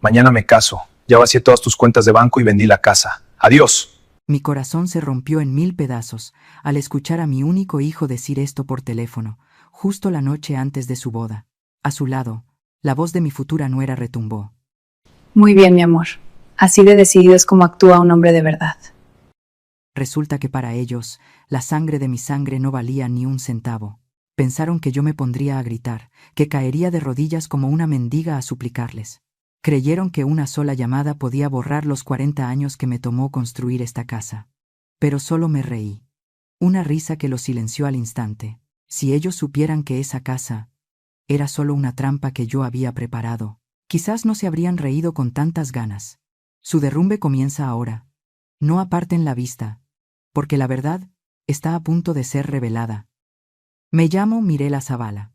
Mañana me caso. Ya vacié todas tus cuentas de banco y vendí la casa. Adiós. Mi corazón se rompió en 1000 pedazos al escuchar a mi único hijo decir esto por teléfono, justo la noche antes de su boda. A su lado, la voz de mi futura nuera retumbó. Muy bien, mi amor. Así de decidido es como actúa un hombre de verdad. Resulta que para ellos, la sangre de mi sangre no valía ni un centavo. Pensaron que yo me pondría a gritar, que caería de rodillas como una mendiga a suplicarles. Creyeron que una sola llamada podía borrar los 40 años que me tomó construir esta casa. Pero solo me reí. Una risa que los silenció al instante. Si ellos supieran que esa casa era solo una trampa que yo había preparado, quizás no se habrían reído con tantas ganas. Su derrumbe comienza ahora. No aparten la vista, porque la verdad está a punto de ser revelada. Me llamo Mirela Zavala.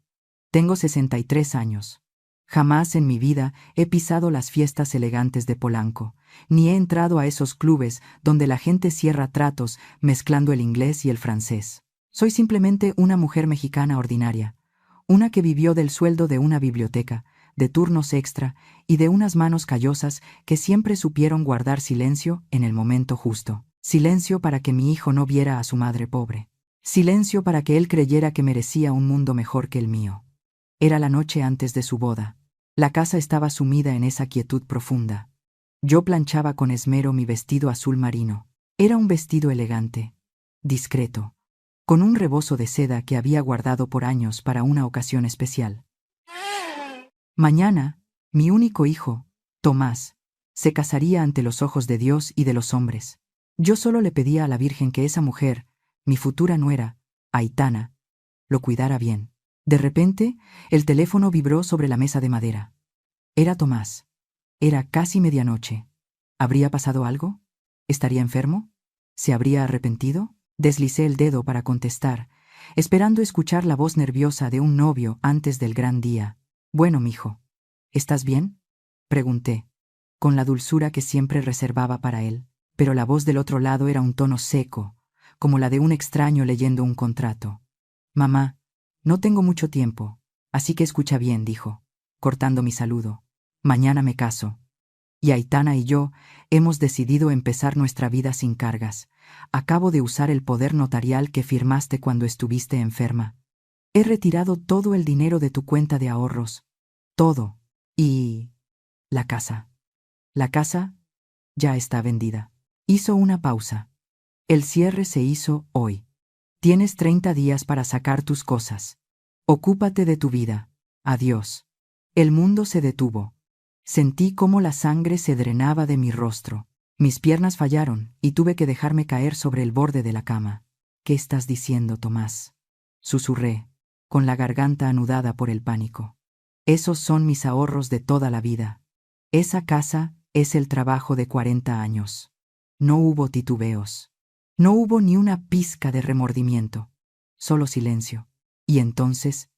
Tengo 63 años. Jamás en mi vida he pisado las fiestas elegantes de Polanco, ni he entrado a esos clubes donde la gente cierra tratos mezclando el inglés y el francés. Soy simplemente una mujer mexicana ordinaria, una que vivió del sueldo de una biblioteca, de turnos extra y de unas manos callosas que siempre supieron guardar silencio en el momento justo. Silencio para que mi hijo no viera a su madre pobre. Silencio para que él creyera que merecía un mundo mejor que el mío. Era la noche antes de su boda. La casa estaba sumida en esa quietud profunda. Yo planchaba con esmero mi vestido azul marino. Era un vestido elegante, discreto, con un rebozo de seda que había guardado por años para una ocasión especial. Mañana, mi único hijo, Tomás, se casaría ante los ojos de Dios y de los hombres. Yo solo le pedía a la Virgen que esa mujer, mi futura nuera, Aitana, lo cuidara bien. De repente, el teléfono vibró sobre la mesa de madera. Era Tomás. Era casi medianoche. ¿Habría pasado algo? ¿Estaría enfermo? ¿Se habría arrepentido? Deslicé el dedo para contestar, esperando escuchar la voz nerviosa de un novio antes del gran día. Bueno, mijo, ¿estás bien?, pregunté, con la dulzura que siempre reservaba para él, pero la voz del otro lado era un tono seco, como la de un extraño leyendo un contrato. Mamá, no tengo mucho tiempo, así que escucha bien, dijo, cortando mi saludo. Mañana me caso. Y Aitana y yo hemos decidido empezar nuestra vida sin cargas. Acabo de usar el poder notarial que firmaste cuando estuviste enferma. He retirado todo el dinero de tu cuenta de ahorros. Todo. Y la casa. La casa ya está vendida. Hizo una pausa. El cierre se hizo hoy. Tienes 30 días para sacar tus cosas. Ocúpate de tu vida. Adiós. El mundo se detuvo. Sentí cómo la sangre se drenaba de mi rostro. Mis piernas fallaron y tuve que dejarme caer sobre el borde de la cama. ¿Qué estás diciendo, Tomás?, susurré, con la garganta anudada por el pánico. Esos son mis ahorros de toda la vida. Esa casa es el trabajo de 40 años. No hubo titubeos. No hubo ni una pizca de remordimiento. Solo silencio. Y entonces,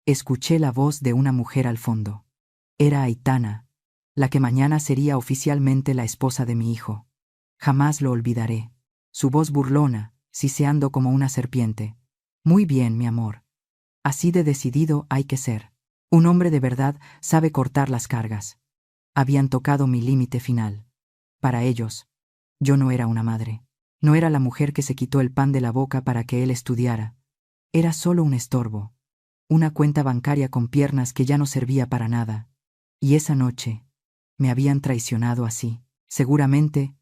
escuché la voz de una mujer al fondo. Era Aitana, la que mañana sería oficialmente la esposa de mi hijo. Jamás lo olvidaré. Su voz burlona, siseando como una serpiente. Muy bien, mi amor. Así de decidido hay que ser. Un hombre de verdad sabe cortar las cargas. Habían tocado mi límite final. Para ellos, yo no era una madre. No era la mujer que se quitó el pan de la boca para que él estudiara. Era solo un estorbo. Una cuenta bancaria con piernas que ya no servía para nada. Y esa noche, me habían traicionado así. Seguramente,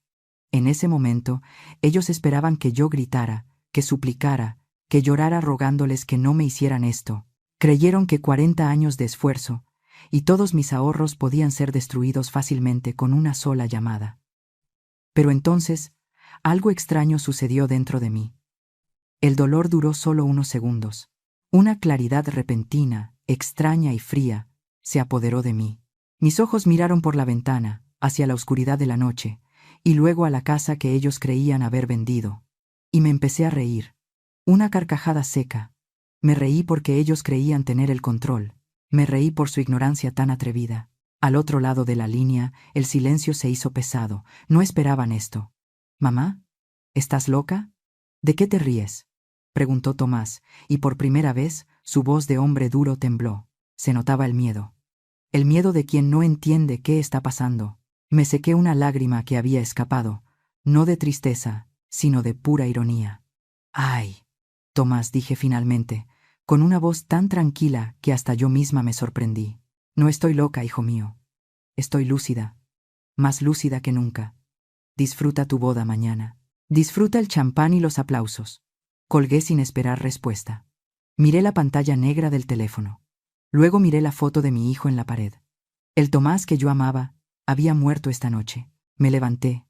en ese momento, ellos esperaban que yo gritara, que suplicara, que llorara rogándoles que no me hicieran esto. Creyeron que 40 años de esfuerzo y todos mis ahorros podían ser destruidos fácilmente con una sola llamada. Pero entonces, algo extraño sucedió dentro de mí. El dolor duró solo unos segundos. Una claridad repentina, extraña y fría, se apoderó de mí. Mis ojos miraron por la ventana, hacia la oscuridad de la noche, y luego a la casa que ellos creían haber vendido. Y me empecé a reír. Una carcajada seca. Me reí porque ellos creían tener el control. Me reí por su ignorancia tan atrevida. Al otro lado de la línea, el silencio se hizo pesado. No esperaban esto. «¿Mamá? ¿Estás loca? ¿De qué te ríes?», preguntó Tomás, y por primera vez su voz de hombre duro tembló. Se notaba el miedo. el miedo de quien no entiende qué está pasando. Me sequé una lágrima que había escapado, no de tristeza, sino de pura ironía. «Ay, Tomás», dije finalmente, con una voz tan tranquila que hasta yo misma me sorprendí. «No estoy loca, hijo mío. Estoy lúcida, más lúcida que nunca. Disfruta tu boda mañana. Disfruta el champán y los aplausos». Colgué sin esperar respuesta. Miré la pantalla negra del teléfono. Luego miré la foto de mi hijo en la pared. El Tomás que yo amaba había muerto esta noche. Me levanté,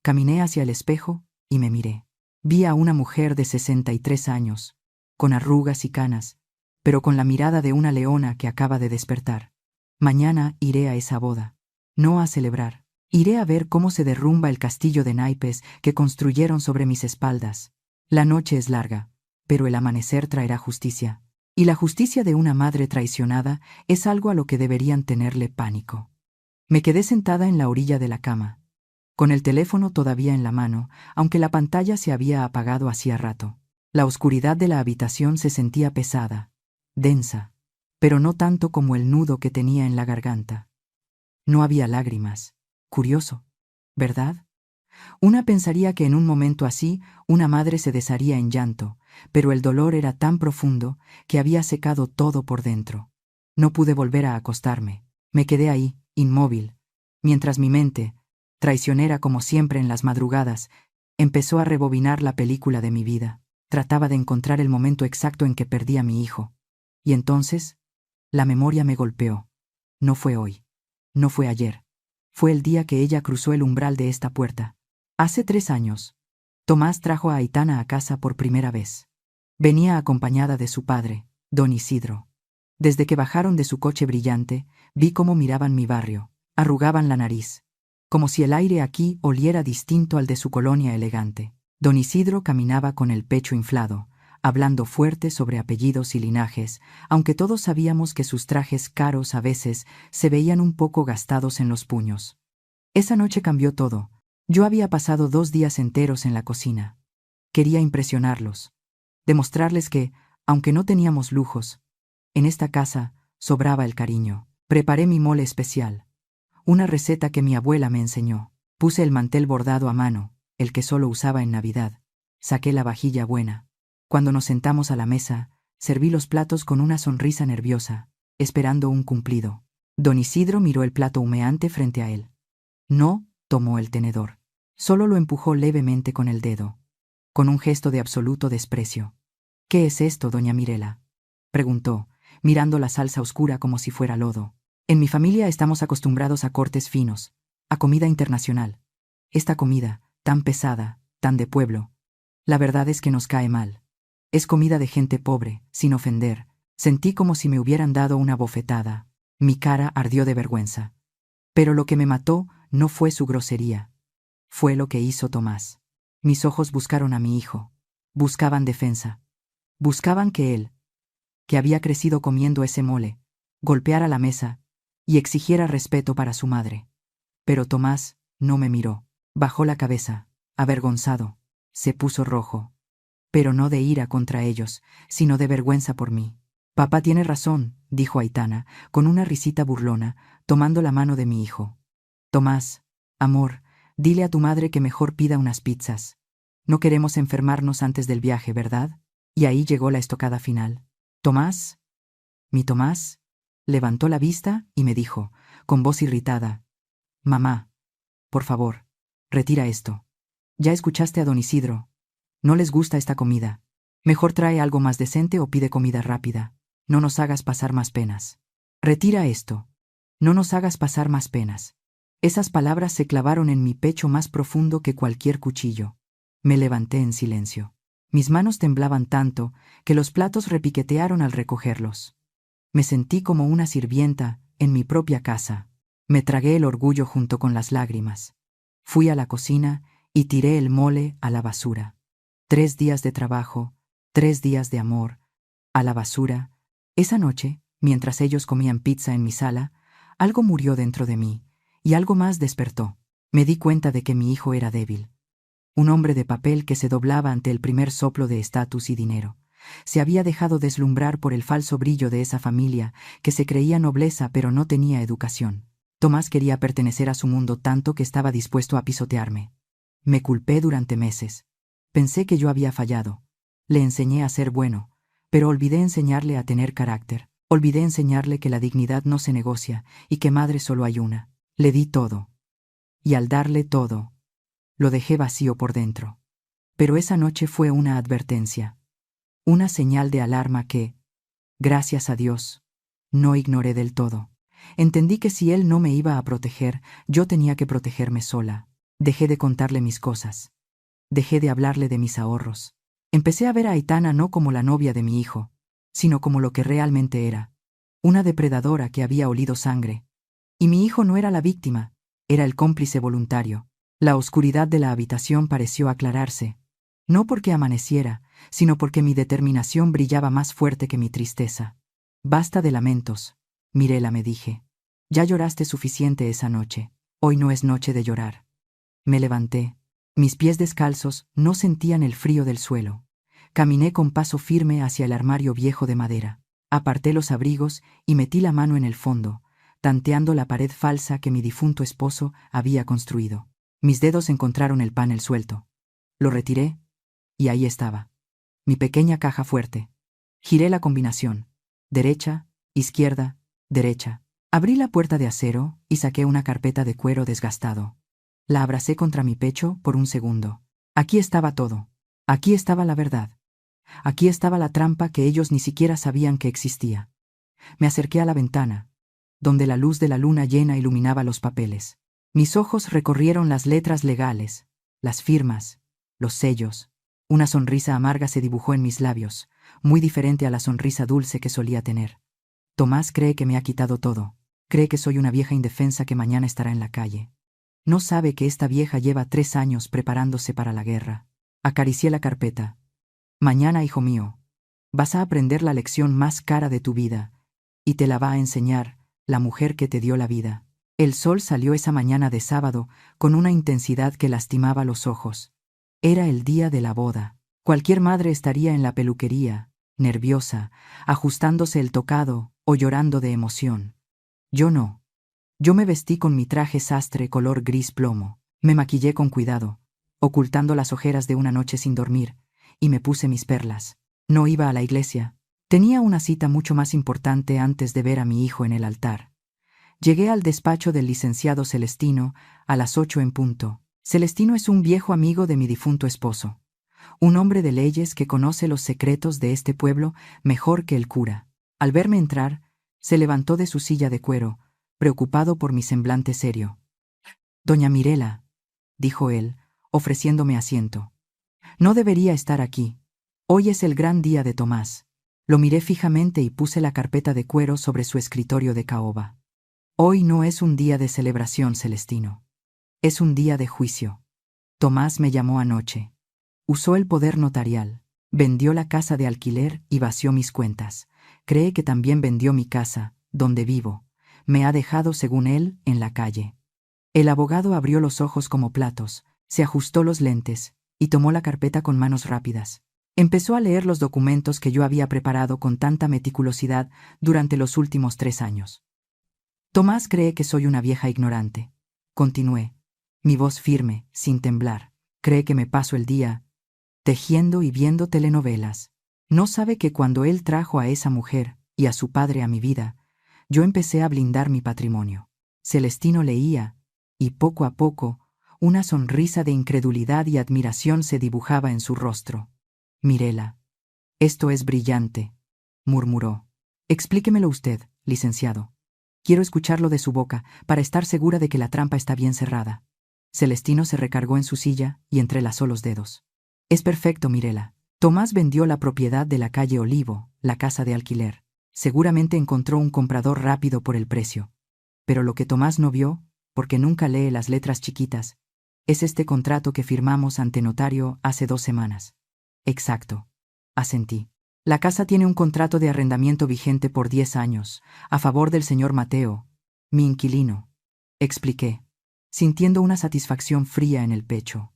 caminé hacia el espejo y me miré. Vi a una mujer de 63 años, con arrugas y canas, pero con la mirada de una leona que acaba de despertar. Mañana iré a esa boda. No a celebrar. Iré a ver cómo se derrumba el castillo de naipes que construyeron sobre mis espaldas. La noche es larga, pero el amanecer traerá justicia. Y la justicia de una madre traicionada es algo a lo que deberían tenerle pánico. Me quedé sentada en la orilla de la cama, con el teléfono todavía en la mano, aunque la pantalla se había apagado hacía rato. La oscuridad de la habitación se sentía pesada, densa, pero no tanto como el nudo que tenía en la garganta. No había lágrimas. Curioso, ¿verdad? Una pensaría que en un momento así una madre se desharía en llanto, pero el dolor era tan profundo que había secado todo por dentro. No pude volver a acostarme. Me quedé ahí, inmóvil, mientras mi mente, traicionera como siempre en las madrugadas, empezó a rebobinar la película de mi vida. Trataba de encontrar el momento exacto en que perdí a mi hijo. Y entonces, la memoria me golpeó. No fue hoy. No fue ayer. Fue el día que ella cruzó el umbral de esta puerta. Hace 3 años, Tomás trajo a Aitana a casa por primera vez. Venía acompañada de su padre, don Isidro. Desde que bajaron de su coche brillante, vi cómo miraban mi barrio, arrugaban la nariz, como si el aire aquí oliera distinto al de su colonia elegante. Don Isidro caminaba con el pecho inflado, hablando fuerte sobre apellidos y linajes, aunque todos sabíamos que sus trajes caros a veces se veían un poco gastados en los puños. Esa noche cambió todo. Yo había pasado 2 días enteros en la cocina. Quería impresionarlos, demostrarles que, aunque no teníamos lujos, en esta casa sobraba el cariño. Preparé mi mole especial, una receta que mi abuela me enseñó. Puse el mantel bordado a mano, el que solo usaba en Navidad. Saqué la vajilla buena. Cuando nos sentamos a la mesa, serví los platos con una sonrisa nerviosa, esperando un cumplido. Don Isidro miró el plato humeante frente a él. No tomó el tenedor. Solo lo empujó levemente con el dedo, con un gesto de absoluto desprecio. «¿Qué es esto, doña Mirela?», preguntó, mirando la salsa oscura como si fuera lodo. «En mi familia estamos acostumbrados a cortes finos, a comida internacional. Esta comida, tan pesada, tan de pueblo, la verdad es que nos cae mal. Es comida de gente pobre, sin ofender». Sentí como si me hubieran dado una bofetada. Mi cara ardió de vergüenza. Pero lo que me mató no fue su grosería. Fue lo que hizo Tomás. Mis ojos buscaron a mi hijo. Buscaban defensa. Buscaban que él, que había crecido comiendo ese mole, golpeara la mesa y exigiera respeto para su madre. Pero Tomás no me miró. Bajó la cabeza, avergonzado. Se puso rojo. Pero no de ira contra ellos, sino de vergüenza por mí. «Papá tiene razón», dijo Aitana, con una risita burlona, tomando la mano de mi hijo. «Tomás, amor, dile a tu madre que mejor pida unas pizzas. No queremos enfermarnos antes del viaje, ¿verdad?». Y ahí llegó la estocada final. «Tomás, mi Tomás», levantó la vista y me dijo, con voz irritada: «Mamá, por favor, retira esto. Ya escuchaste a don Isidro. No les gusta esta comida. Mejor trae algo más decente o pide comida rápida. No nos hagas pasar más penas. Retira esto. No nos hagas pasar más penas». Esas palabras se clavaron en mi pecho más profundo que cualquier cuchillo. Me levanté en silencio. Mis manos temblaban tanto que los platos repiquetearon al recogerlos. Me sentí como una sirvienta en mi propia casa. Me tragué el orgullo junto con las lágrimas. Fui a la cocina y tiré el mole a la basura. 3 días de trabajo, 3 días de amor, a la basura. Esa noche, mientras ellos comían pizza en mi sala, algo murió dentro de mí, y algo más despertó. Me di cuenta de que mi hijo era débil. Un hombre de papel que se doblaba ante el primer soplo de estatus y dinero. Se había dejado deslumbrar por el falso brillo de esa familia, que se creía nobleza pero no tenía educación. Tomás quería pertenecer a su mundo tanto que estaba dispuesto a pisotearme. Me culpé durante meses. Pensé que yo había fallado. Le enseñé a ser bueno, pero olvidé enseñarle a tener carácter. Olvidé enseñarle que la dignidad no se negocia y que madre solo hay una. Le di todo. Y al darle todo, lo dejé vacío por dentro. Pero esa noche fue una advertencia. Una señal de alarma que, gracias a Dios, no ignoré del todo. Entendí que si él no me iba a proteger, yo tenía que protegerme sola. Dejé de contarle mis cosas. Dejé de hablarle de mis ahorros. Empecé a ver a Aitana no como la novia de mi hijo, sino como lo que realmente era. Una depredadora que había olido sangre. Y mi hijo no era la víctima, era el cómplice voluntario. La oscuridad de la habitación pareció aclararse. No porque amaneciera, sino porque mi determinación brillaba más fuerte que mi tristeza. Basta de lamentos, Mirela, me dije. Ya lloraste suficiente esa noche. Hoy no es noche de llorar. Me levanté. Mis pies descalzos no sentían el frío del suelo. Caminé con paso firme hacia el armario viejo de madera. Aparté los abrigos y metí la mano en el fondo, tanteando la pared falsa que mi difunto esposo había construido. Mis dedos encontraron el panel suelto. Lo retiré, y ahí estaba. Mi pequeña caja fuerte. Giré la combinación. Derecha, izquierda, derecha. Abrí la puerta de acero y saqué una carpeta de cuero desgastado. La abracé contra mi pecho por un segundo. Aquí estaba todo. Aquí estaba la verdad. Aquí estaba la trampa que ellos ni siquiera sabían que existía. Me acerqué a la ventana, donde la luz de la luna llena iluminaba los papeles. Mis ojos recorrieron las letras legales, las firmas, los sellos. Una sonrisa amarga se dibujó en mis labios, muy diferente a la sonrisa dulce que solía tener. Tomás cree que me ha quitado todo. Cree que soy una vieja indefensa que mañana estará en la calle. No sabe que esta vieja lleva 3 años preparándose para la guerra. Acaricié la carpeta. Mañana, hijo mío, vas a aprender la lección más cara de tu vida, y te la va a enseñar la mujer que te dio la vida. El sol salió esa mañana de sábado con una intensidad que lastimaba los ojos. Era el día de la boda. Cualquier madre estaría en la peluquería, nerviosa, ajustándose el tocado o llorando de emoción. Yo no. Yo me vestí con mi traje sastre color gris plomo. Me maquillé con cuidado, ocultando las ojeras de una noche sin dormir, y me puse mis perlas. No iba a la iglesia. Tenía una cita mucho más importante antes de ver a mi hijo en el altar. Llegué al despacho del licenciado Celestino a las 8 en punto. Celestino es un viejo amigo de mi difunto esposo. Un hombre de leyes que conoce los secretos de este pueblo mejor que el cura. Al verme entrar, se levantó de su silla de cuero, preocupado por mi semblante serio. «Doña Mirela», dijo él, ofreciéndome asiento. «No debería estar aquí. Hoy es el gran día de Tomás». Lo miré fijamente y puse la carpeta de cuero sobre su escritorio de caoba. «Hoy no es un día de celebración, Celestino. Es un día de juicio. Tomás me llamó anoche. Usó el poder notarial. Vendió la casa de alquiler y vació mis cuentas. Cree que también vendió mi casa, donde vivo. Me ha dejado, según él, en la calle». El abogado abrió los ojos como platos, se ajustó los lentes y tomó la carpeta con manos rápidas. Empezó a leer los documentos que yo había preparado con tanta meticulosidad durante los últimos 3 años. «Tomás cree que soy una vieja ignorante», continué, mi voz firme, sin temblar. «Cree que me paso el día tejiendo y viendo telenovelas. No sabe que cuando él trajo a esa mujer y a su padre a mi vida, yo empecé a blindar mi patrimonio». Celestino leía, y poco a poco, una sonrisa de incredulidad y admiración se dibujaba en su rostro. «Mirela, esto es brillante», murmuró. «Explíquemelo usted, licenciado. Quiero escucharlo de su boca para estar segura de que la trampa está bien cerrada». Celestino se recargó en su silla y entrelazó los dedos. «Es perfecto, Mirela. Tomás vendió la propiedad de la calle Olivo, la casa de alquiler. Seguramente encontró un comprador rápido por el precio. Pero lo que Tomás no vio, porque nunca lee las letras chiquitas, es este contrato que firmamos ante notario hace 2 semanas». «Exacto», asentí. «La casa tiene un contrato de arrendamiento vigente por 10 años, a favor del señor Mateo, mi inquilino», expliqué, sintiendo una satisfacción fría en el pecho.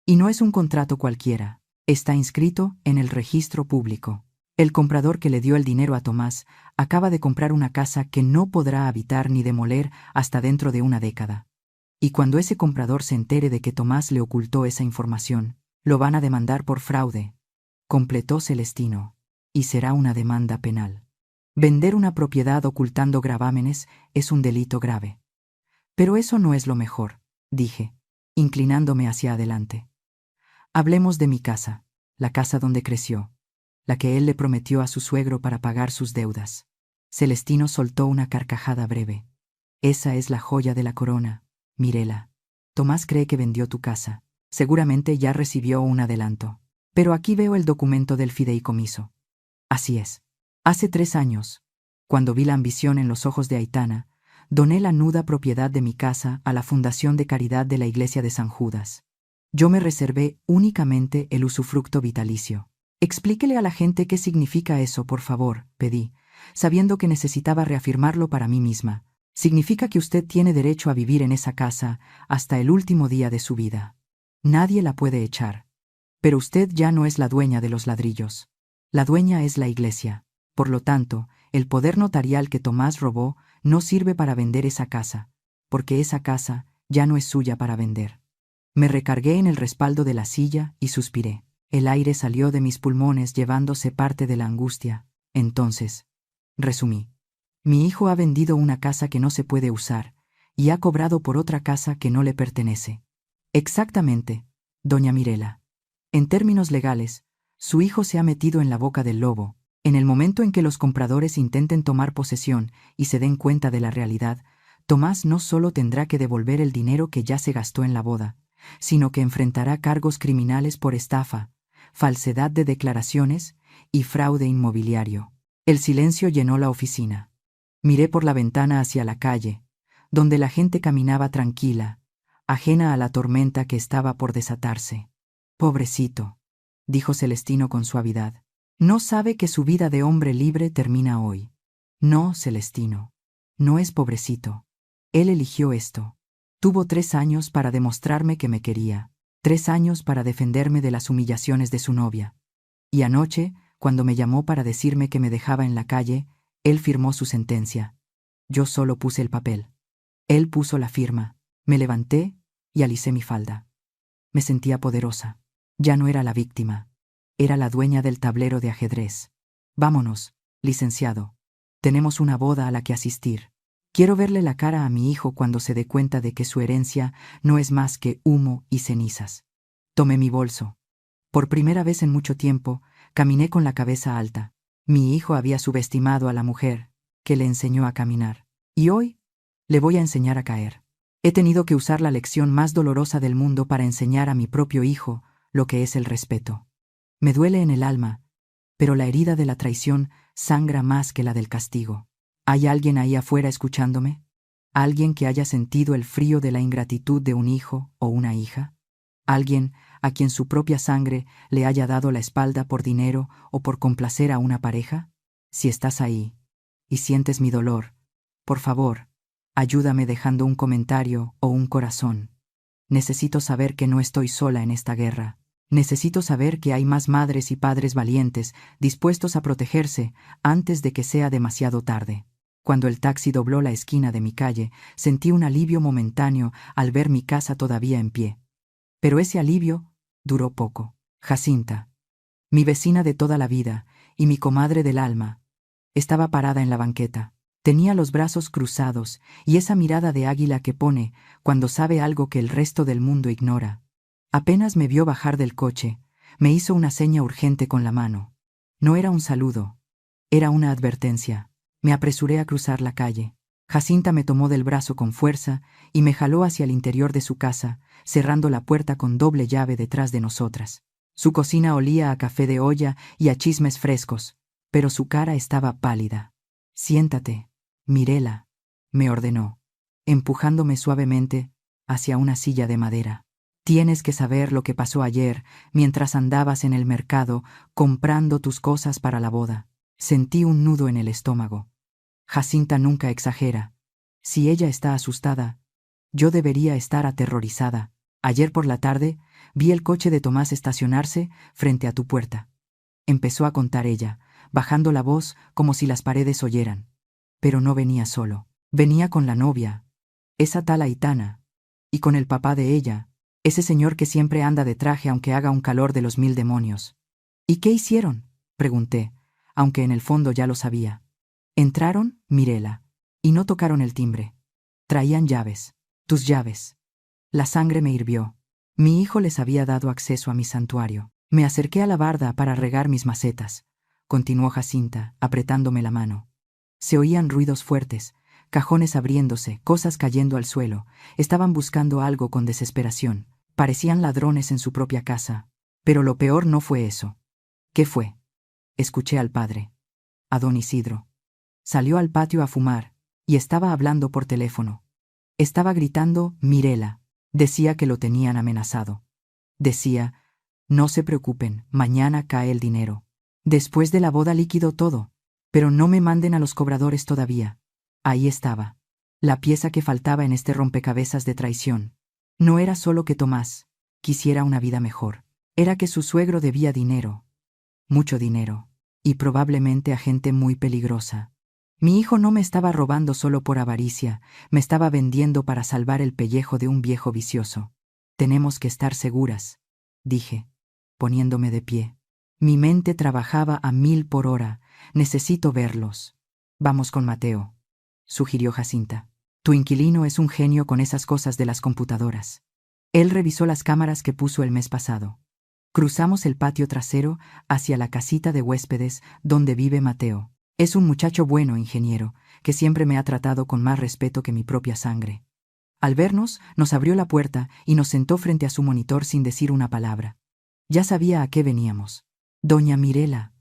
«Y no es un contrato cualquiera, está inscrito en el registro público». El comprador que le dio el dinero a Tomás acaba de comprar una casa que no podrá habitar ni demoler hasta dentro de una década. Y cuando ese comprador se entere de que Tomás le ocultó esa información, lo van a demandar por fraude, completó Celestino, y será una demanda penal. Vender una propiedad ocultando gravámenes es un delito grave. Pero eso no es lo mejor, dije, inclinándome hacia adelante. Hablemos de mi casa, la casa donde creció, la que él le prometió a su suegro para pagar sus deudas. Celestino soltó una carcajada breve. Esa es la joya de la corona, Mirela. Tomás cree que vendió tu casa. Seguramente ya recibió un adelanto. Pero aquí veo el documento del fideicomiso. Así es. Hace 3 años, cuando vi la ambición en los ojos de Aitana, doné la nuda propiedad de mi casa a la Fundación de Caridad de la Iglesia de San Judas. Yo me reservé únicamente el usufructo vitalicio. Explíquele a la gente qué significa eso, por favor, pedí, sabiendo que necesitaba reafirmarlo para mí misma. Significa que usted tiene derecho a vivir en esa casa hasta el último día de su vida. Nadie la puede echar. Pero usted ya no es la dueña de los ladrillos. La dueña es la Iglesia. Por lo tanto, el poder notarial que Tomás robó no sirve para vender esa casa, porque esa casa ya no es suya para vender. Me recargué en el respaldo de la silla y suspiré. El aire salió de mis pulmones llevándose parte de la angustia. Entonces, resumí. Mi hijo ha vendido una casa que no se puede usar y ha cobrado por otra casa que no le pertenece. Exactamente, doña Mirela. En términos legales, su hijo se ha metido en la boca del lobo. En el momento en que los compradores intenten tomar posesión y se den cuenta de la realidad, Tomás no solo tendrá que devolver el dinero que ya se gastó en la boda, sino que enfrentará cargos criminales por estafa, falsedad de declaraciones y fraude inmobiliario. El silencio llenó la oficina. Miré por la ventana hacia la calle, donde la gente caminaba tranquila, ajena a la tormenta que estaba por desatarse. Pobrecito, dijo Celestino con suavidad. No sabe que su vida de hombre libre termina hoy. No, Celestino. No es pobrecito. Él eligió esto. Tuvo 3 años para demostrarme que me quería. 3 años para defenderme de las humillaciones de su novia. Y anoche, cuando me llamó para decirme que me dejaba en la calle, él firmó su sentencia. Yo solo puse el papel. Él puso la firma. Me levanté y alicé mi falda. Me sentía poderosa. Ya no era la víctima. Era la dueña del tablero de ajedrez. Vámonos, licenciado. Tenemos una boda a la que asistir. Quiero verle la cara a mi hijo cuando se dé cuenta de que su herencia no es más que humo y cenizas. Tomé mi bolso. Por primera vez en mucho tiempo, caminé con la cabeza alta. Mi hijo había subestimado a la mujer que le enseñó a caminar. Y hoy le voy a enseñar a caer. He tenido que usar la lección más dolorosa del mundo para enseñar a mi propio hijo lo que es el respeto. Me duele en el alma, pero la herida de la traición sangra más que la del castigo. ¿Hay alguien ahí afuera escuchándome? ¿Alguien que haya sentido el frío de la ingratitud de un hijo o una hija? ¿Alguien a quien su propia sangre le haya dado la espalda por dinero o por complacer a una pareja? Si estás ahí y sientes mi dolor, por favor, ayúdame dejando un comentario o un corazón. Necesito saber que no estoy sola en esta guerra. Necesito saber que hay más madres y padres valientes dispuestos a protegerse antes de que sea demasiado tarde. Cuando el taxi dobló la esquina de mi calle, sentí un alivio momentáneo al ver mi casa todavía en pie. Pero ese alivio duró poco. Jacinta, mi vecina de toda la vida y mi comadre del alma, estaba parada en la banqueta. Tenía los brazos cruzados y esa mirada de águila que pone cuando sabe algo que el resto del mundo ignora. Apenas me vio bajar del coche, me hizo una seña urgente con la mano. No era un saludo, era una advertencia. Me apresuré a cruzar la calle. Jacinta me tomó del brazo con fuerza y me jaló hacia el interior de su casa, cerrando la puerta con doble llave detrás de nosotras. Su cocina olía a café de olla y a chismes frescos, pero su cara estaba pálida. Siéntate, Mirela, me ordenó, empujándome suavemente hacia una silla de madera. Tienes que saber lo que pasó ayer mientras andabas en el mercado comprando tus cosas para la boda. Sentí un nudo en el estómago. Jacinta nunca exagera. Si ella está asustada, yo debería estar aterrorizada. Ayer por la tarde vi el coche de Tomás estacionarse frente a tu puerta. Empezó a contar ella, bajando la voz como si las paredes oyeran. Pero no venía solo. Venía con la novia, esa tal Aitana, y con el papá de ella, ese señor que siempre anda de traje aunque haga un calor de los 1000 demonios. ¿Y qué hicieron?, pregunté, aunque en el fondo ya lo sabía. Entraron, Mirela, y no tocaron el timbre. Traían llaves, tus llaves. La sangre me hirvió. Mi hijo les había dado acceso a mi santuario. Me acerqué a la barda para regar mis macetas, continuó Jacinta, apretándome la mano. Se oían ruidos fuertes, cajones abriéndose, cosas cayendo al suelo. Estaban buscando algo con desesperación. Parecían ladrones en su propia casa. Pero lo peor no fue eso. ¿Qué fue? Escuché al padre. A don Isidro. Salió al patio a fumar, y estaba hablando por teléfono. Estaba gritando, Mirela. Decía que lo tenían amenazado. Decía, no se preocupen, mañana cae el dinero. Después de la boda líquido todo. Pero no me manden a los cobradores todavía. Ahí estaba. La pieza que faltaba en este rompecabezas de traición. No era solo que Tomás quisiera una vida mejor. Era que su suegro debía dinero. Mucho dinero. Y probablemente a gente muy peligrosa. Mi hijo no me estaba robando solo por avaricia, me estaba vendiendo para salvar el pellejo de un viejo vicioso. Tenemos que estar seguras, dije, poniéndome de pie. Mi mente trabajaba a 1000 por hora. Necesito verlos. Vamos con Mateo, sugirió Jacinta. Tu inquilino es un genio con esas cosas de las computadoras. Él revisó las cámaras que puso el mes pasado. Cruzamos el patio trasero hacia la casita de huéspedes donde vive Mateo. Es un muchacho bueno, ingeniero, que siempre me ha tratado con más respeto que mi propia sangre. Al vernos, nos abrió la puerta y nos sentó frente a su monitor sin decir una palabra. Ya sabía a qué veníamos. Doña Mirela,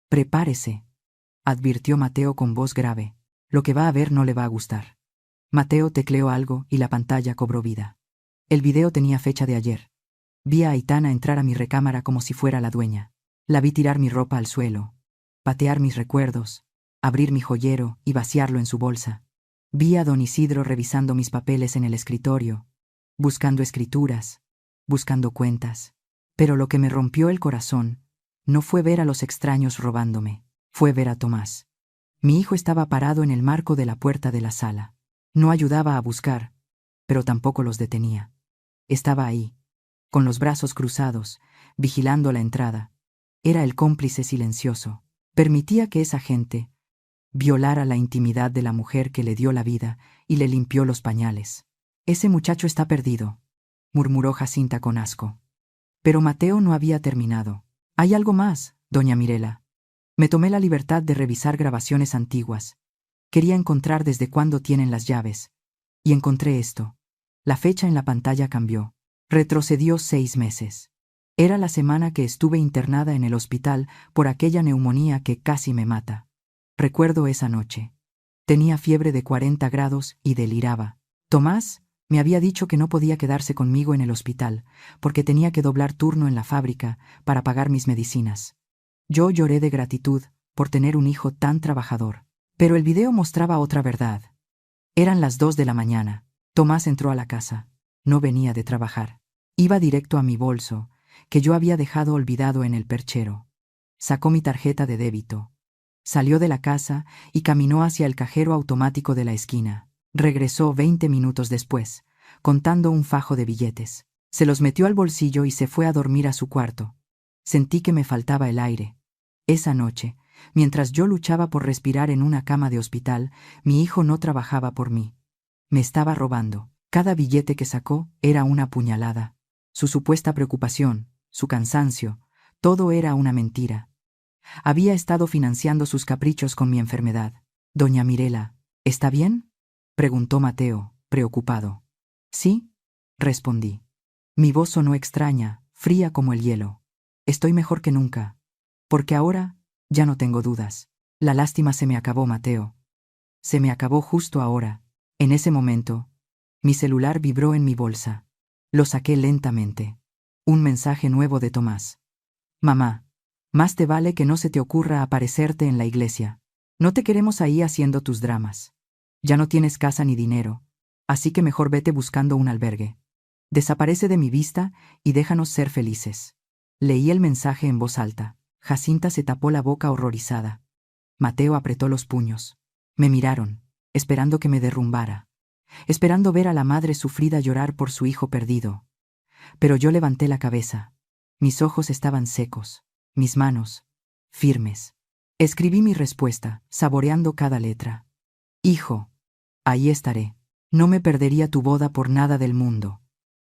prepárese, advirtió Mateo con voz grave. Lo que va a ver no le va a gustar. Mateo tecleó algo y la pantalla cobró vida. El video tenía fecha de ayer. Vi a Aitana entrar a mi recámara como si fuera la dueña. La vi tirar mi ropa al suelo, patear mis recuerdos, abrir mi joyero y vaciarlo en su bolsa. Vi a don Isidro revisando mis papeles en el escritorio, buscando escrituras, buscando cuentas. Pero lo que me rompió el corazón no fue ver a los extraños robándome, fue ver a Tomás. Mi hijo estaba parado en el marco de la puerta de la sala. No ayudaba a buscar, pero tampoco los detenía. Estaba ahí, con los brazos cruzados, vigilando la entrada. Era el cómplice silencioso. Permitía que esa gente violara la intimidad de la mujer que le dio la vida y le limpió los pañales. Ese muchacho está perdido, murmuró Jacinta con asco. Pero Mateo no había terminado. Hay algo más, doña Mirela. Me tomé la libertad de revisar grabaciones antiguas. Quería encontrar desde cuándo tienen las llaves. Y encontré esto. La fecha en la pantalla cambió. Retrocedió 6 meses. Era la semana que estuve internada en el hospital por aquella neumonía que casi me mata. Recuerdo esa noche. Tenía fiebre de 40 grados y deliraba. Tomás me había dicho que no podía quedarse conmigo en el hospital, porque tenía que doblar turno en la fábrica para pagar mis medicinas. Yo lloré de gratitud por tener un hijo tan trabajador. Pero el video mostraba otra verdad. Eran las 2 de la mañana. Tomás entró a la casa. No venía de trabajar. Iba directo a mi bolso, que yo había dejado olvidado en el perchero. Sacó mi tarjeta de débito. Salió de la casa y caminó hacia el cajero automático de la esquina. Regresó 20 minutos después, contando un fajo de billetes. Se los metió al bolsillo y se fue a dormir a su cuarto. Sentí que me faltaba el aire. Esa noche, mientras yo luchaba por respirar en una cama de hospital, mi hijo no trabajaba por mí. Me estaba robando. Cada billete que sacó era una puñalada. Su supuesta preocupación, su cansancio, todo era una mentira. Había estado financiando sus caprichos con mi enfermedad. Doña Mirela, ¿está bien?, preguntó Mateo, preocupado. Sí, respondí. Mi voz sonó extraña, fría como el hielo. Estoy mejor que nunca. Porque ahora ya no tengo dudas. La lástima se me acabó, Mateo. Se me acabó justo ahora. En ese momento, mi celular vibró en mi bolsa. Lo saqué lentamente. Un mensaje nuevo de Tomás. Mamá, más te vale que no se te ocurra aparecerte en la iglesia. No te queremos ahí haciendo tus dramas. Ya no tienes casa ni dinero, así que mejor vete buscando un albergue. Desaparece de mi vista y déjanos ser felices. Leí el mensaje en voz alta. Jacinta se tapó la boca horrorizada. Mateo apretó los puños. Me miraron, esperando que me derrumbara, esperando ver a la madre sufrida llorar por su hijo perdido. Pero yo levanté la cabeza. Mis ojos estaban secos, mis manos firmes. Escribí mi respuesta, saboreando cada letra. Hijo, ahí estaré. No me perdería tu boda por nada del mundo.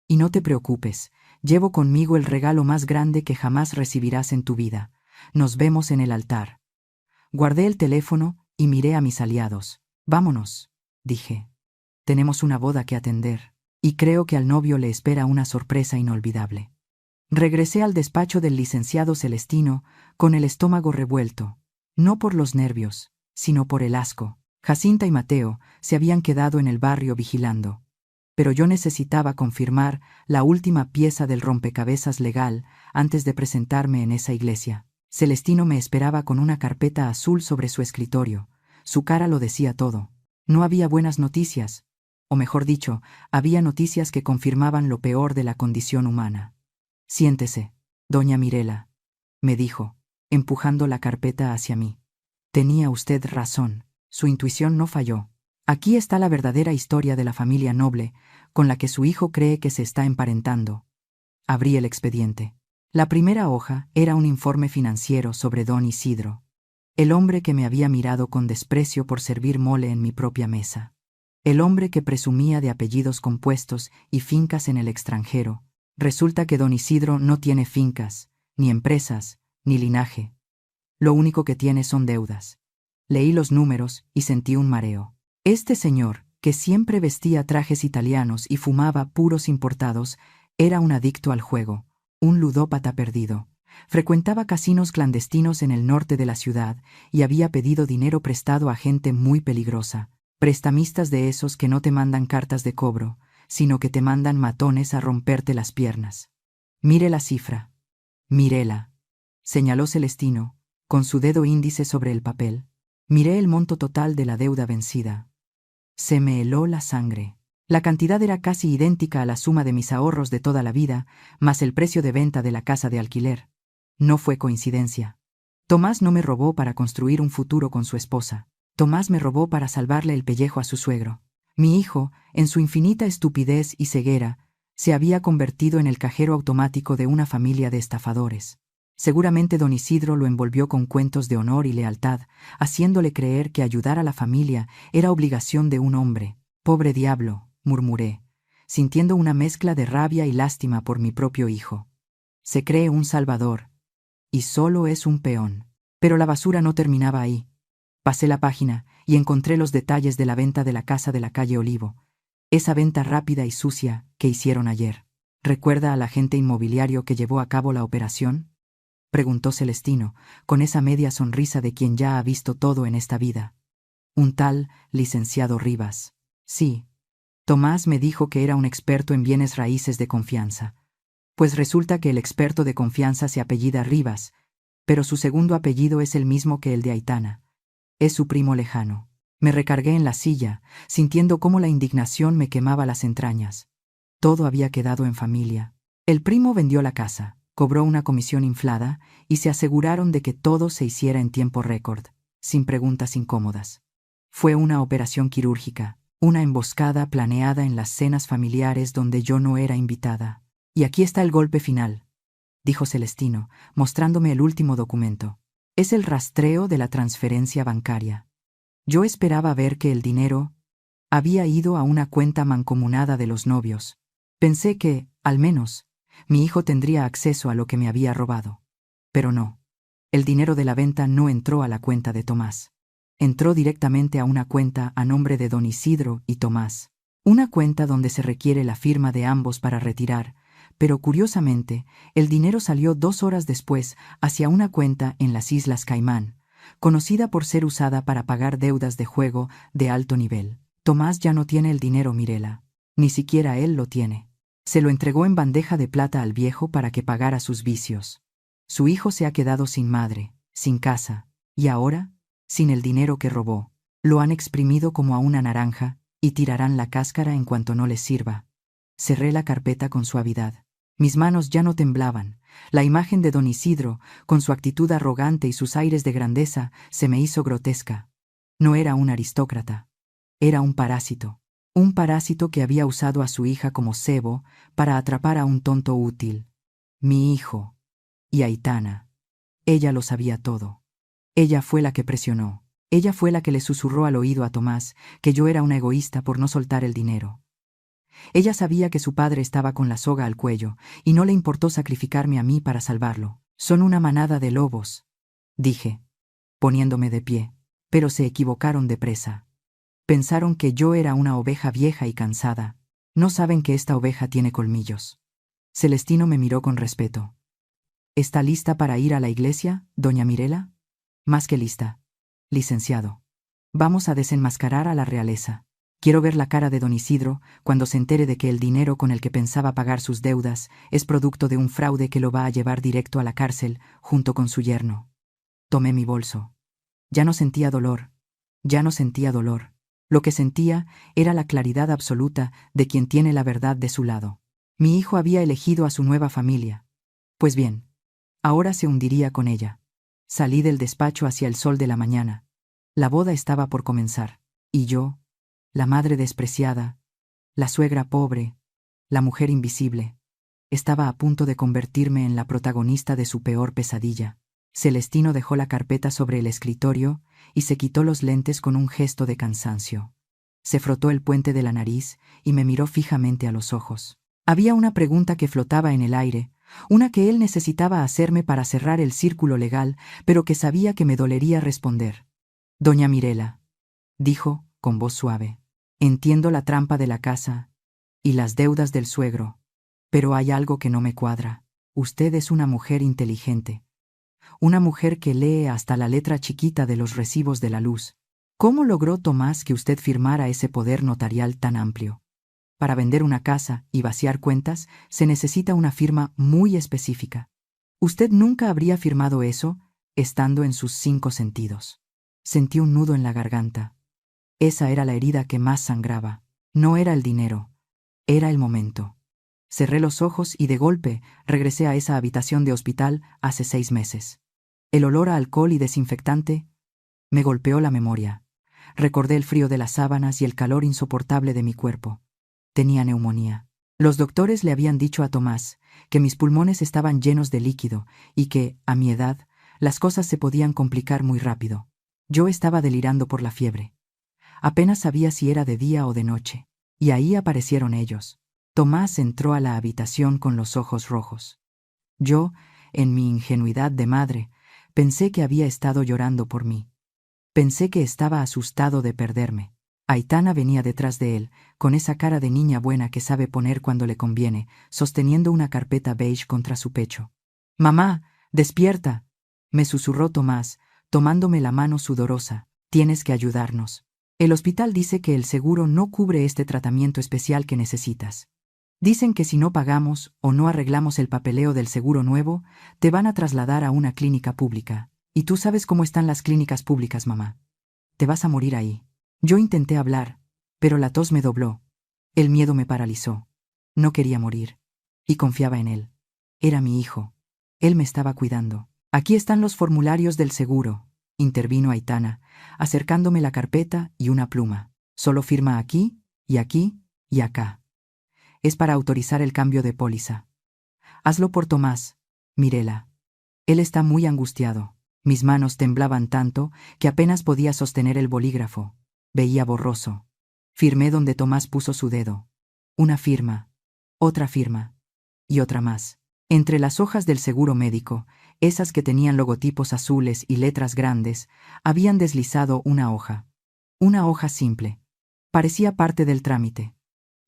Y no te preocupes, llevo conmigo el regalo más grande que jamás recibirás en tu vida. Nos vemos en el altar. Guardé el teléfono y miré a mis aliados. Vámonos, dije. Tenemos una boda que atender, y creo que al novio le espera una sorpresa inolvidable. Regresé al despacho del licenciado Celestino con el estómago revuelto, no por los nervios, sino por el asco. Jacinta y Mateo se habían quedado en el barrio vigilando. Pero yo necesitaba confirmar la última pieza del rompecabezas legal antes de presentarme en esa iglesia. Celestino me esperaba con una carpeta azul sobre su escritorio. Su cara lo decía todo. No había buenas noticias, o mejor dicho, había noticias que confirmaban lo peor de la condición humana. Siéntese, doña Mirela, me dijo, empujando la carpeta hacia mí. Tenía usted razón, su intuición no falló. Aquí está la verdadera historia de la familia noble con la que su hijo cree que se está emparentando. Abrí el expediente. La primera hoja era un informe financiero sobre don Isidro, el hombre que me había mirado con desprecio por servir mole en mi propia mesa. El hombre que presumía de apellidos compuestos y fincas en el extranjero. Resulta que don Isidro no tiene fincas, ni empresas, ni linaje. Lo único que tiene son deudas. Leí los números y sentí un mareo. Este señor, que siempre vestía trajes italianos y fumaba puros importados, era un adicto al juego, un ludópata perdido. Frecuentaba casinos clandestinos en el norte de la ciudad y había pedido dinero prestado a gente muy peligrosa, prestamistas de esos que no te mandan cartas de cobro, sino que te mandan matones a romperte las piernas. Mire la cifra. Mírela, señaló Celestino, con su dedo índice sobre el papel. Miré el monto total de la deuda vencida. Se me heló la sangre. La cantidad era casi idéntica a la suma de mis ahorros de toda la vida, más el precio de venta de la casa de alquiler. No fue coincidencia. Tomás no me robó para construir un futuro con su esposa. Tomás me robó para salvarle el pellejo a su suegro. Mi hijo, en su infinita estupidez y ceguera, se había convertido en el cajero automático de una familia de estafadores. Seguramente don Isidro lo envolvió con cuentos de honor y lealtad, haciéndole creer que ayudar a la familia era obligación de un hombre. Pobre diablo, murmuré, sintiendo una mezcla de rabia y lástima por mi propio hijo. Se cree un salvador, y solo es un peón. Pero la basura no terminaba ahí. Pasé la página y encontré los detalles de la venta de la casa de la calle Olivo, esa venta rápida y sucia que hicieron ayer. ¿Recuerda al agente inmobiliario que llevó a cabo la operación?, preguntó Celestino, con esa media sonrisa de quien ya ha visto todo en esta vida. Un tal licenciado Rivas. Sí. Tomás me dijo que era un experto en bienes raíces de confianza. Pues resulta que el experto de confianza se apellida Rivas, pero su segundo apellido es el mismo que el de Aitana. Es su primo lejano. Me recargué en la silla, sintiendo cómo la indignación me quemaba las entrañas. Todo había quedado en familia. El primo vendió la casa, cobró una comisión inflada y se aseguraron de que todo se hiciera en tiempo récord, sin preguntas incómodas. Fue una operación quirúrgica, una emboscada planeada en las cenas familiares donde yo no era invitada. Y aquí está el golpe final, dijo Celestino, mostrándome el último documento. Es el rastreo de la transferencia bancaria. Yo esperaba ver que el dinero había ido a una cuenta mancomunada de los novios. Pensé que, al menos, mi hijo tendría acceso a lo que me había robado. Pero no. El dinero de la venta no entró a la cuenta de Tomás. Entró directamente a una cuenta a nombre de don Isidro y Tomás. Una cuenta donde se requiere la firma de ambos para retirar, pero curiosamente, el dinero salió 2 horas después hacia una cuenta en las Islas Caimán, conocida por ser usada para pagar deudas de juego de alto nivel. Tomás ya no tiene el dinero, Mirela. Ni siquiera él lo tiene. Se lo entregó en bandeja de plata al viejo para que pagara sus vicios. Su hijo se ha quedado sin madre, sin casa, y ahora, sin el dinero que robó. Lo han exprimido como a una naranja y tirarán la cáscara en cuanto no les sirva. Cerré la carpeta con suavidad. Mis manos ya no temblaban. La imagen de don Isidro, con su actitud arrogante y sus aires de grandeza, se me hizo grotesca. No era un aristócrata. Era un parásito. Un parásito que había usado a su hija como cebo para atrapar a un tonto útil. Mi hijo. Y Aitana. Ella lo sabía todo. Ella fue la que presionó. Ella fue la que le susurró al oído a Tomás que yo era una egoísta por no soltar el dinero. Ella sabía que su padre estaba con la soga al cuello y no le importó sacrificarme a mí para salvarlo. Son una manada de lobos, dije, poniéndome de pie, pero se equivocaron de presa. Pensaron que yo era una oveja vieja y cansada. No saben que esta oveja tiene colmillos. Celestino me miró con respeto. ¿Está lista para ir a la iglesia, doña Mirela? Más que lista, licenciado. Vamos a desenmascarar a la realeza. Quiero ver la cara de don Isidro cuando se entere de que el dinero con el que pensaba pagar sus deudas es producto de un fraude que lo va a llevar directo a la cárcel junto con su yerno. Tomé mi bolso. Ya no sentía dolor. Ya no sentía dolor. Lo que sentía era la claridad absoluta de quien tiene la verdad de su lado. Mi hijo había elegido a su nueva familia. Pues bien, ahora se hundiría con ella. Salí del despacho hacia el sol de la mañana. La boda estaba por comenzar. Y yo, la madre despreciada, la suegra pobre, la mujer invisible, estaba a punto de convertirme en la protagonista de su peor pesadilla. Celestino dejó la carpeta sobre el escritorio y se quitó los lentes con un gesto de cansancio. Se frotó el puente de la nariz y me miró fijamente a los ojos. Había una pregunta que flotaba en el aire, una que él necesitaba hacerme para cerrar el círculo legal, pero que sabía que me dolería responder. Doña Mirela, dijo, con voz suave, entiendo la trampa de la casa y las deudas del suegro, pero hay algo que no me cuadra. Usted es una mujer inteligente. Una mujer que lee hasta la letra chiquita de los recibos de la luz. ¿Cómo logró Tomás que usted firmara ese poder notarial tan amplio? Para vender una casa y vaciar cuentas se necesita una firma muy específica. Usted nunca habría firmado eso estando en sus 5 sentidos. Sentí un nudo en la garganta. Esa era la herida que más sangraba. No era el dinero, era el momento. Cerré los ojos y de golpe regresé a esa habitación de hospital hace 6 meses. El olor a alcohol y desinfectante me golpeó la memoria. Recordé el frío de las sábanas y el calor insoportable de mi cuerpo. Tenía neumonía. Los doctores le habían dicho a Tomás que mis pulmones estaban llenos de líquido y que, a mi edad, las cosas se podían complicar muy rápido. Yo estaba delirando por la fiebre. Apenas sabía si era de día o de noche. Y ahí aparecieron ellos. Tomás entró a la habitación con los ojos rojos. Yo, en mi ingenuidad de madre, pensé que había estado llorando por mí. Pensé que estaba asustado de perderme. Aitana venía detrás de él, con esa cara de niña buena que sabe poner cuando le conviene, sosteniendo una carpeta beige contra su pecho. «Mamá, despierta», me susurró Tomás, tomándome la mano sudorosa. «Tienes que ayudarnos. El hospital dice que el seguro no cubre este tratamiento especial que necesitas. Dicen que si no pagamos o no arreglamos el papeleo del seguro nuevo, te van a trasladar a una clínica pública. Y tú sabes cómo están las clínicas públicas, mamá. Te vas a morir ahí». Yo intenté hablar, pero la tos me dobló. El miedo me paralizó. No quería morir. Y confiaba en él. Era mi hijo. Él me estaba cuidando. «Aquí están los formularios del seguro», intervino Aitana, acercándome la carpeta y una pluma. «Solo firma aquí, y aquí, y acá. Es para autorizar el cambio de póliza. Hazlo por Tomás, Mirela. Él está muy angustiado». Mis manos temblaban tanto que apenas podía sostener el bolígrafo. Veía borroso. Firmé donde Tomás puso su dedo. Una firma, otra firma, y otra más. Entre las hojas del seguro médico, esas que tenían logotipos azules y letras grandes, habían deslizado una hoja. Una hoja simple. Parecía parte del trámite.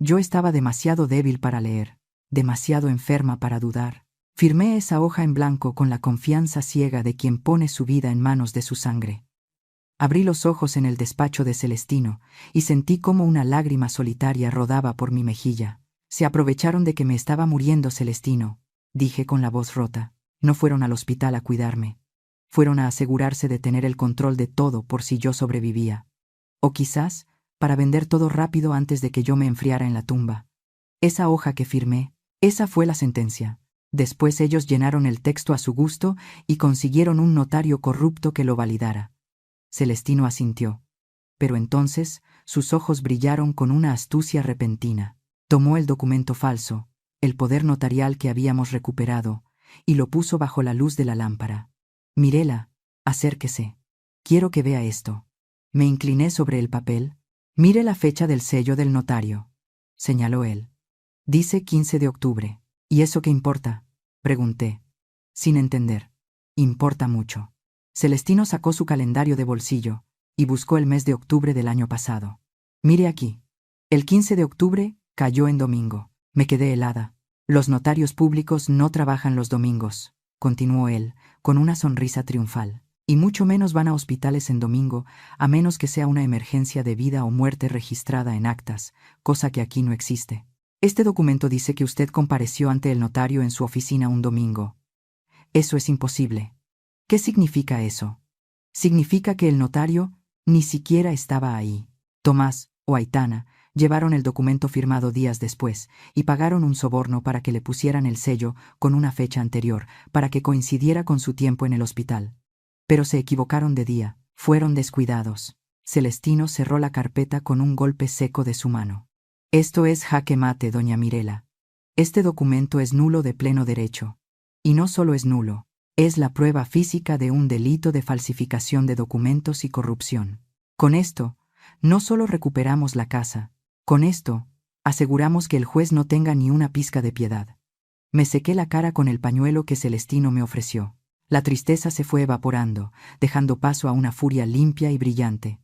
Yo estaba demasiado débil para leer, demasiado enferma para dudar. Firmé esa hoja en blanco con la confianza ciega de quien pone su vida en manos de su sangre. Abrí los ojos en el despacho de Celestino y sentí como una lágrima solitaria rodaba por mi mejilla. «Se aprovecharon de que me estaba muriendo, Celestino», dije con la voz rota. «No fueron al hospital a cuidarme. Fueron a asegurarse de tener el control de todo por si yo sobrevivía. O quizás para vender todo rápido antes de que yo me enfriara en la tumba. Esa hoja que firmé Esa fue la sentencia. Después ellos llenaron el texto a su gusto y consiguieron un notario corrupto que lo validara. Celestino asintió. Pero entonces sus ojos brillaron con una astucia repentina. Tomó el documento falso, el poder notarial que habíamos recuperado, y lo puso bajo la luz de la lámpara. Mirela, acérquese. Quiero que vea esto. Me incliné sobre el papel. Mire la fecha del sello del notario, señaló él. Dice 15 de octubre. ¿Y eso qué importa?, pregunté, sin entender. Importa mucho. Celestino sacó su calendario de bolsillo y buscó el mes de octubre del año pasado. Mire aquí. El 15 de octubre cayó en domingo. Me quedé helada. Los notarios públicos no trabajan los domingos, continuó él, con una sonrisa triunfal. Y mucho menos van a hospitales en domingo, a menos que sea una emergencia de vida o muerte registrada en actas, cosa que aquí no existe. Este documento dice que usted compareció ante el notario en su oficina un domingo. Eso es imposible. ¿Qué significa eso? Significa que el notario ni siquiera estaba ahí. Tomás o Aitana llevaron el documento firmado días después y pagaron un soborno para que le pusieran el sello con una fecha anterior, para que coincidiera con su tiempo en el hospital. Pero se equivocaron de día, fueron descuidados. Celestino cerró la carpeta con un golpe seco de su mano. Esto es jaque mate, doña Mirela. Este documento es nulo de pleno derecho. Y no solo es nulo, es la prueba física de un delito de falsificación de documentos y corrupción. Con esto, no solo recuperamos la casa, con esto, aseguramos que el juez no tenga ni una pizca de piedad. Me sequé la cara con el pañuelo que Celestino me ofreció. La tristeza se fue evaporando, dejando paso a una furia limpia y brillante.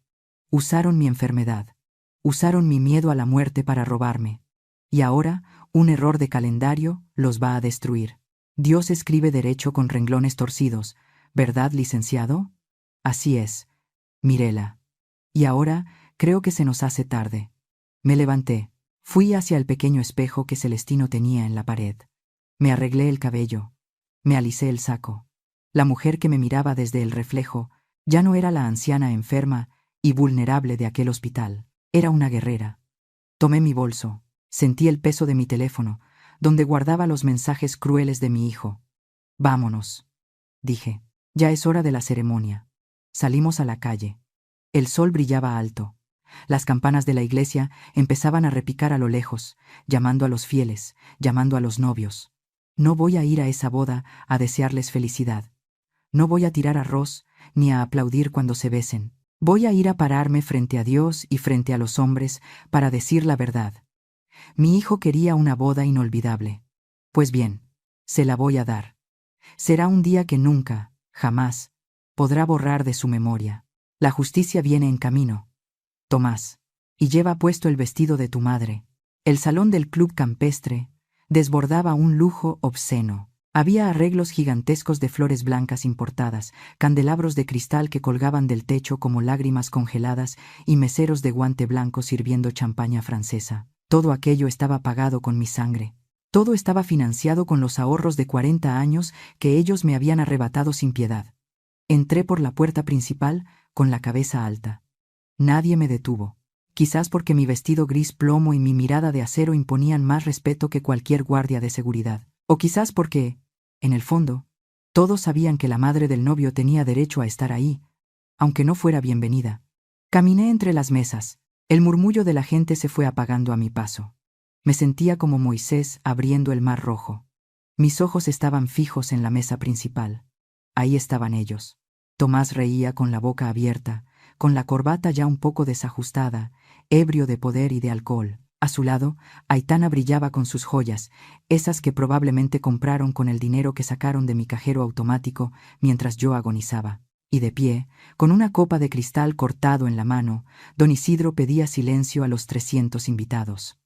Usaron mi enfermedad. Usaron mi miedo a la muerte para robarme. Y ahora, un error de calendario los va a destruir. Dios escribe derecho con renglones torcidos, ¿verdad, licenciado? Así es, Mirela. Y ahora, creo que se nos hace tarde. Me levanté. Fui hacia el pequeño espejo que Celestino tenía en la pared. Me arreglé el cabello. Me alisé el saco. La mujer que me miraba desde el reflejo ya no era la anciana enferma y vulnerable de aquel hospital. Era una guerrera. Tomé mi bolso. Sentí el peso de mi teléfono, donde guardaba los mensajes crueles de mi hijo. Vámonos, dije. Ya es hora de la ceremonia. Salimos a la calle. El sol brillaba alto. Las campanas de la iglesia empezaban a repicar a lo lejos, llamando a los fieles, llamando a los novios. No voy a ir a esa boda a desearles felicidad. No voy a tirar arroz ni a aplaudir cuando se besen. Voy a ir a pararme frente a Dios y frente a los hombres para decir la verdad. Mi hijo quería una boda inolvidable. Pues bien, se la voy a dar. Será un día que nunca, jamás, podrá borrar de su memoria. La justicia viene en camino, Tomás, y lleva puesto el vestido de tu madre. El salón del club campestre desbordaba un lujo obsceno. Había arreglos gigantescos de flores blancas importadas, candelabros de cristal que colgaban del techo como lágrimas congeladas y meseros de guante blanco sirviendo champaña francesa. Todo aquello estaba pagado con mi sangre. Todo estaba financiado con los ahorros de 40 años que ellos me habían arrebatado sin piedad. Entré por la puerta principal con la cabeza alta. Nadie me detuvo. Quizás porque mi vestido gris plomo y mi mirada de acero imponían más respeto que cualquier guardia de seguridad. O quizás porque, en el fondo, todos sabían que la madre del novio tenía derecho a estar ahí, aunque no fuera bienvenida. Caminé entre las mesas. El murmullo de la gente se fue apagando a mi paso. Me sentía como Moisés abriendo el mar rojo. Mis ojos estaban fijos en la mesa principal. Ahí estaban ellos. Tomás reía con la boca abierta, con la corbata ya un poco desajustada, ebrio de poder y de alcohol. A su lado, Aitana brillaba con sus joyas, esas que probablemente compraron con el dinero que sacaron de mi cajero automático mientras yo agonizaba. Y de pie, con una copa de cristal cortado en la mano, don Isidro pedía silencio a los 300 invitados.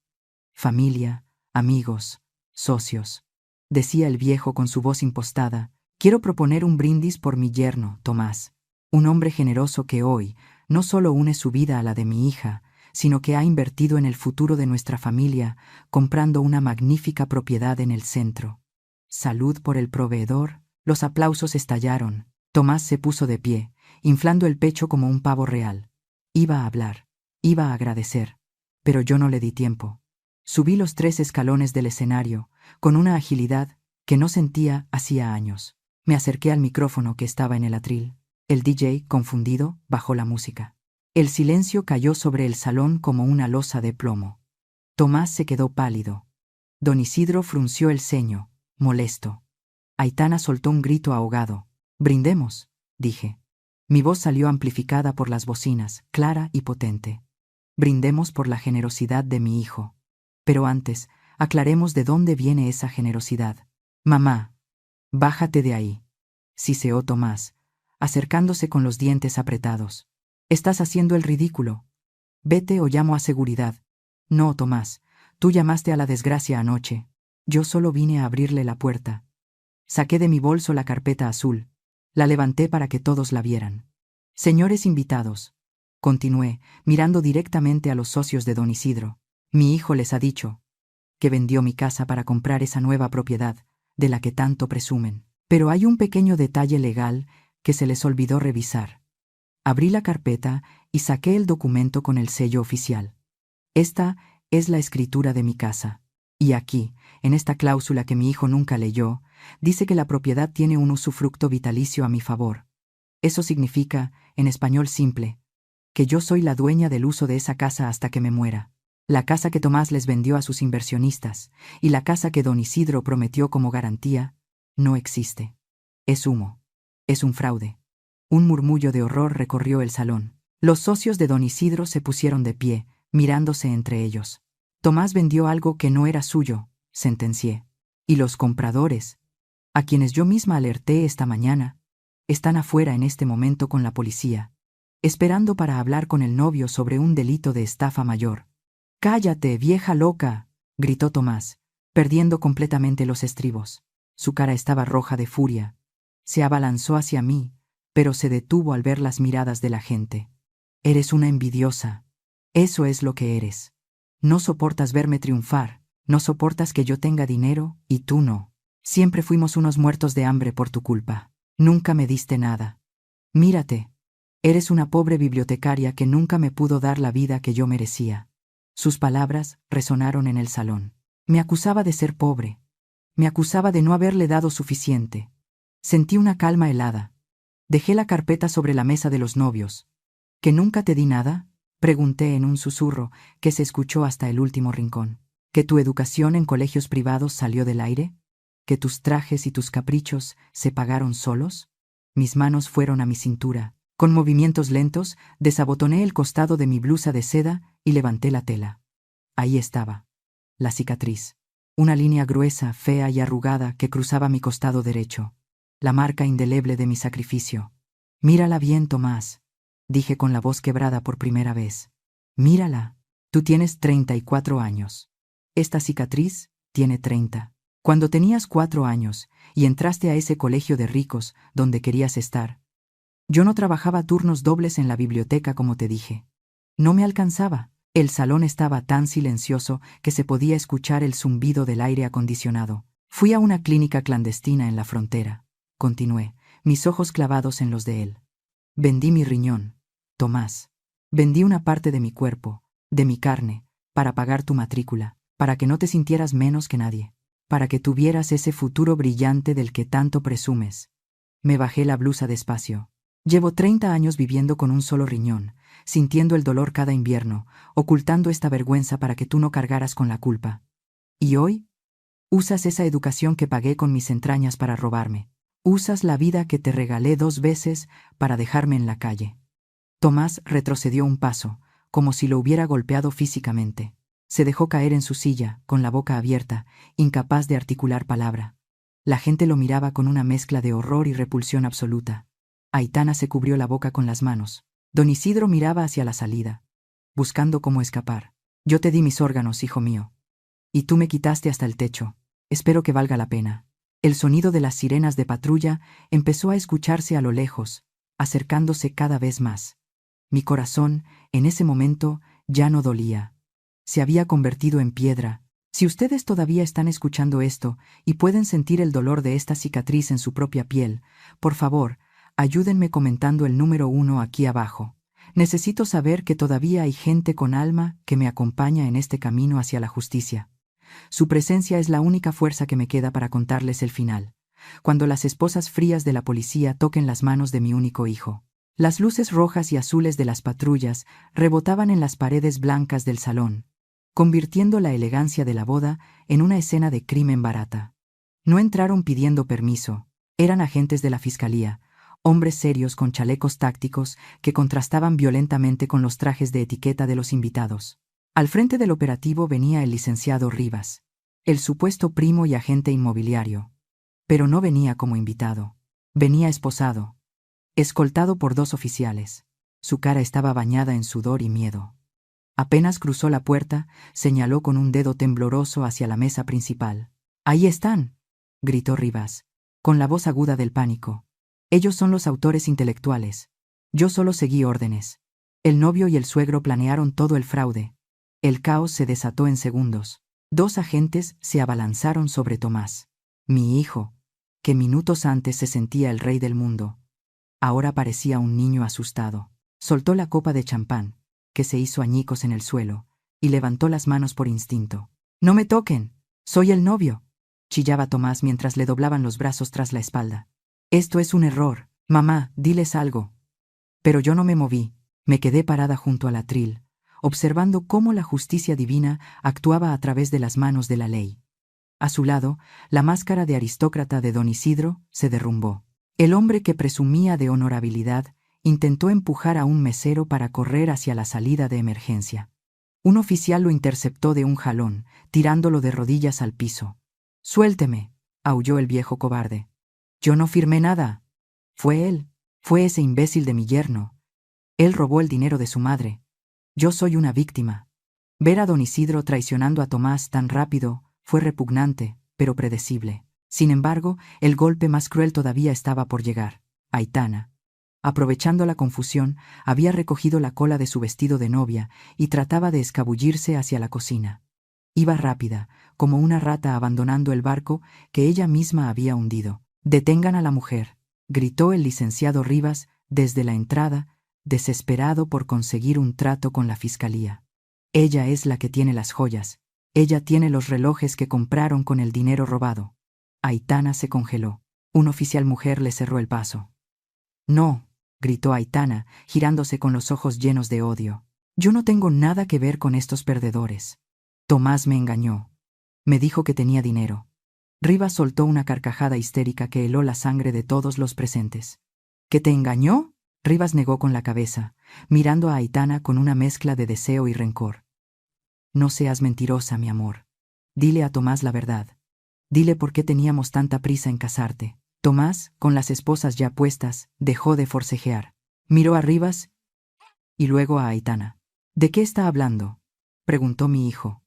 Familia, amigos, socios, decía el viejo con su voz impostada, quiero proponer un brindis por mi yerno, Tomás, un hombre generoso que hoy no solo une su vida a la de mi hija, sino que ha invertido en el futuro de nuestra familia, comprando una magnífica propiedad en el centro. Salud por el proveedor. Los aplausos estallaron. Tomás se puso de pie, inflando el pecho como un pavo real. Iba a hablar, iba a agradecer, pero yo no le di tiempo. Subí los 3 escalones del escenario, con una agilidad que no sentía hacía años. Me acerqué al micrófono que estaba en el atril. El DJ, confundido, bajó la música. El silencio cayó sobre el salón como una losa de plomo. Tomás se quedó pálido. Don Isidro frunció el ceño, molesto. Aitana soltó un grito ahogado. «Brindemos», dije. Mi voz salió amplificada por las bocinas, clara y potente. «Brindemos por la generosidad de mi hijo. Pero antes, aclaremos de dónde viene esa generosidad». «Mamá, bájate de ahí», siseó Tomás, acercándose con los dientes apretados. «Estás haciendo el ridículo. Vete o llamo a seguridad». «No, Tomás, tú llamaste a la desgracia anoche. Yo solo vine a abrirle la puerta». Saqué de mi bolso la carpeta azul. La levanté para que todos la vieran. «Señores invitados», continué, mirando directamente a los socios de don Isidro. «Mi hijo les ha dicho que vendió mi casa para comprar esa nueva propiedad, de la que tanto presumen. Pero hay un pequeño detalle legal que se les olvidó revisar». Abrí la carpeta y saqué el documento con el sello oficial. «Esta es la escritura de mi casa. Y aquí, en esta cláusula que mi hijo nunca leyó, dice que la propiedad tiene un usufructo vitalicio a mi favor. Eso significa, en español simple, que yo soy la dueña del uso de esa casa hasta que me muera. La casa que Tomás les vendió a sus inversionistas y la casa que don Isidro prometió como garantía, no existe. Es humo. Es un fraude». Un murmullo de horror recorrió el salón. Los socios de don Isidro se pusieron de pie, mirándose entre ellos. «Tomás vendió algo que no era suyo», sentencié. «Y los compradores, a quienes yo misma alerté esta mañana, están afuera en este momento con la policía, esperando para hablar con el novio sobre un delito de estafa mayor». «Cállate, vieja loca», gritó Tomás, perdiendo completamente los estribos. Su cara estaba roja de furia. Se abalanzó hacia mí, pero se detuvo al ver las miradas de la gente. «Eres una envidiosa. Eso es lo que eres. No soportas verme triunfar, no soportas que yo tenga dinero y tú no. Siempre fuimos unos muertos de hambre por tu culpa. Nunca me diste nada. Mírate. Eres una pobre bibliotecaria que nunca me pudo dar la vida que yo merecía». Sus palabras resonaron en el salón. Me acusaba de ser pobre. Me acusaba de no haberle dado suficiente. Sentí una calma helada. Dejé la carpeta sobre la mesa de los novios. «¿Que nunca te di nada?», pregunté en un susurro que se escuchó hasta el último rincón. «¿Que tu educación en colegios privados salió del aire? ¿Que tus trajes y tus caprichos se pagaron solos?». Mis manos fueron a mi cintura. Con movimientos lentos, desabotoné el costado de mi blusa de seda y levanté la tela. Ahí estaba. La cicatriz. Una línea gruesa, fea y arrugada que cruzaba mi costado derecho. La marca indeleble de mi sacrificio. «Mírala bien, Tomás», dije con la voz quebrada por primera vez. «Mírala. Tú tienes 34 años. Esta cicatriz tiene 30. Cuando tenías 4 años y entraste a ese colegio de ricos donde querías estar, yo no trabajaba turnos dobles en la biblioteca como te dije. No me alcanzaba. El salón estaba tan silencioso que se podía escuchar el zumbido del aire acondicionado. Fui a una clínica clandestina en la frontera», continué, mis ojos clavados en los de él. «Vendí mi riñón, Tomás. Vendí una parte de mi cuerpo, de mi carne, para pagar tu matrícula, para que no te sintieras menos que nadie, para que tuvieras ese futuro brillante del que tanto presumes». Me bajé la blusa despacio. «Llevo 30 años viviendo con un solo riñón, sintiendo el dolor cada invierno, ocultando esta vergüenza para que tú no cargaras con la culpa. Y hoy, usas esa educación que pagué con mis entrañas para robarme. Usas la vida que te regalé 2 veces para dejarme en la calle». Tomás retrocedió un paso, como si lo hubiera golpeado físicamente. Se dejó caer en su silla, con la boca abierta, incapaz de articular palabra. La gente lo miraba con una mezcla de horror y repulsión absoluta. Aitana se cubrió la boca con las manos. Don Isidro miraba hacia la salida, buscando cómo escapar. «Yo te di mis órganos, hijo mío. Y tú me quitaste hasta el techo. Espero que valga la pena». El sonido de las sirenas de patrulla empezó a escucharse a lo lejos, acercándose cada vez más. Mi corazón, en ese momento, ya no dolía. Se había convertido en piedra. Si ustedes todavía están escuchando esto y pueden sentir el dolor de esta cicatriz en su propia piel, por favor, ayúdenme comentando el número 1 aquí abajo. Necesito saber que todavía hay gente con alma que me acompaña en este camino hacia la justicia. Su presencia es la única fuerza que me queda para contarles el final. Cuando las esposas frías de la policía toquen las manos de mi único hijo. Las luces rojas y azules de las patrullas rebotaban en las paredes blancas del salón, convirtiendo la elegancia de la boda en una escena de crimen barata. No entraron pidiendo permiso, eran agentes de la fiscalía, hombres serios con chalecos tácticos que contrastaban violentamente con los trajes de etiqueta de los invitados. Al frente del operativo venía el licenciado Rivas, el supuesto primo y agente inmobiliario. Pero no venía como invitado, venía esposado, escoltado por 2 oficiales. Su cara estaba bañada en sudor y miedo. Apenas cruzó la puerta, señaló con un dedo tembloroso hacia la mesa principal. «¡Ahí están!», gritó Rivas, con la voz aguda del pánico. «Ellos son los autores intelectuales. Yo solo seguí órdenes. El novio y el suegro planearon todo el fraude». El caos se desató en segundos. 2 agentes se abalanzaron sobre Tomás. Mi hijo, que minutos antes se sentía el rey del mundo, ahora parecía un niño asustado. Soltó la copa de champán, que se hizo añicos en el suelo, y levantó las manos por instinto. «¡No me toquen! ¡Soy el novio!», chillaba Tomás mientras le doblaban los brazos tras la espalda. «Esto es un error. Mamá, diles algo». Pero yo no me moví. Me quedé parada junto al atril, observando cómo la justicia divina actuaba a través de las manos de la ley. A su lado, la máscara de aristócrata de don Isidro se derrumbó. El hombre que presumía de honorabilidad intentó empujar a un mesero para correr hacia la salida de emergencia. Un oficial lo interceptó de un jalón, tirándolo de rodillas al piso. «¡Suélteme!», aulló el viejo cobarde. «Yo no firmé nada. Fue él, fue ese imbécil de mi yerno. Él robó el dinero de su madre. Yo soy una víctima». Ver a don Isidro traicionando a Tomás tan rápido fue repugnante, pero predecible. Sin embargo, el golpe más cruel todavía estaba por llegar. Aitana, aprovechando la confusión, había recogido la cola de su vestido de novia y trataba de escabullirse hacia la cocina. Iba rápida, como una rata abandonando el barco que ella misma había hundido. «¡Detengan a la mujer!», gritó el licenciado Rivas desde la entrada, desesperado por conseguir un trato con la fiscalía. «Ella es la que tiene las joyas. Ella tiene los relojes que compraron con el dinero robado». Aitana se congeló. Un oficial mujer le cerró el paso. «No», gritó Aitana, girándose con los ojos llenos de odio. «Yo no tengo nada que ver con estos perdedores. Tomás me engañó. Me dijo que tenía dinero». Rivas soltó una carcajada histérica que heló la sangre de todos los presentes. «¿Que te engañó?», Rivas negó con la cabeza, mirando a Aitana con una mezcla de deseo y rencor. «No seas mentirosa, mi amor. Dile a Tomás la verdad. Dile por qué teníamos tanta prisa en casarte». Tomás, con las esposas ya puestas, dejó de forcejear. Miró a Rivas y luego a Aitana. «¿De qué está hablando?», preguntó mi hijo,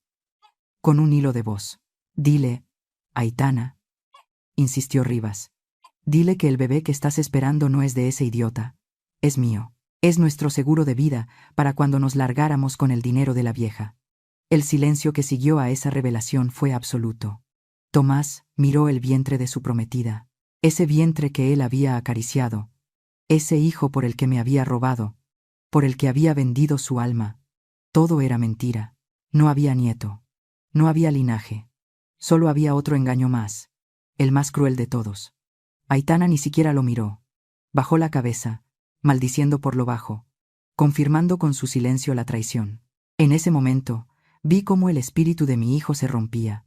con un hilo de voz. «Dile, Aitana», insistió Rivas. «Dile que el bebé que estás esperando no es de ese idiota. Es mío. Es nuestro seguro de vida para cuando nos largáramos con el dinero de la vieja». El silencio que siguió a esa revelación fue absoluto. Tomás miró el vientre de su prometida, ese vientre que él había acariciado, ese hijo por el que me había robado, por el que había vendido su alma. Todo era mentira. No había nieto. No había linaje. Solo había otro engaño más, el más cruel de todos. Aitana ni siquiera lo miró. Bajó la cabeza, maldiciendo por lo bajo, confirmando con su silencio la traición. En ese momento, vi cómo el espíritu de mi hijo se rompía.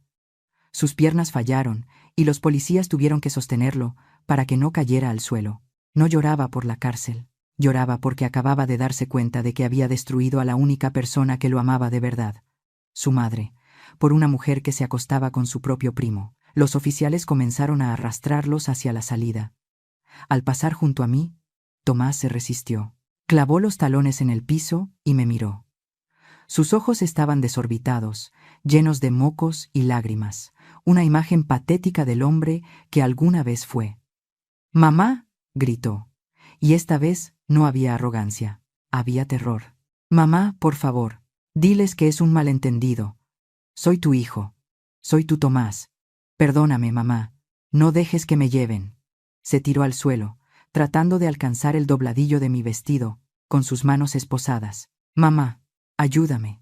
Sus piernas fallaron y los policías tuvieron que sostenerlo para que no cayera al suelo. No lloraba por la cárcel, lloraba porque acababa de darse cuenta de que había destruido a la única persona que lo amaba de verdad, su madre, por una mujer que se acostaba con su propio primo. Los oficiales comenzaron a arrastrarlos hacia la salida. Al pasar junto a mí, Tomás se resistió. Clavó los talones en el piso y me miró. Sus ojos estaban desorbitados, llenos de mocos y lágrimas, una imagen patética del hombre que alguna vez fue. «¡Mamá!», gritó, y esta vez no había arrogancia, había terror. «Mamá, por favor, diles que es un malentendido. Soy tu hijo, soy tu Tomás. Perdóname, mamá, no dejes que me lleven». Se tiró al suelo, tratando de alcanzar el dobladillo de mi vestido, con sus manos esposadas. Mamá, ayúdame.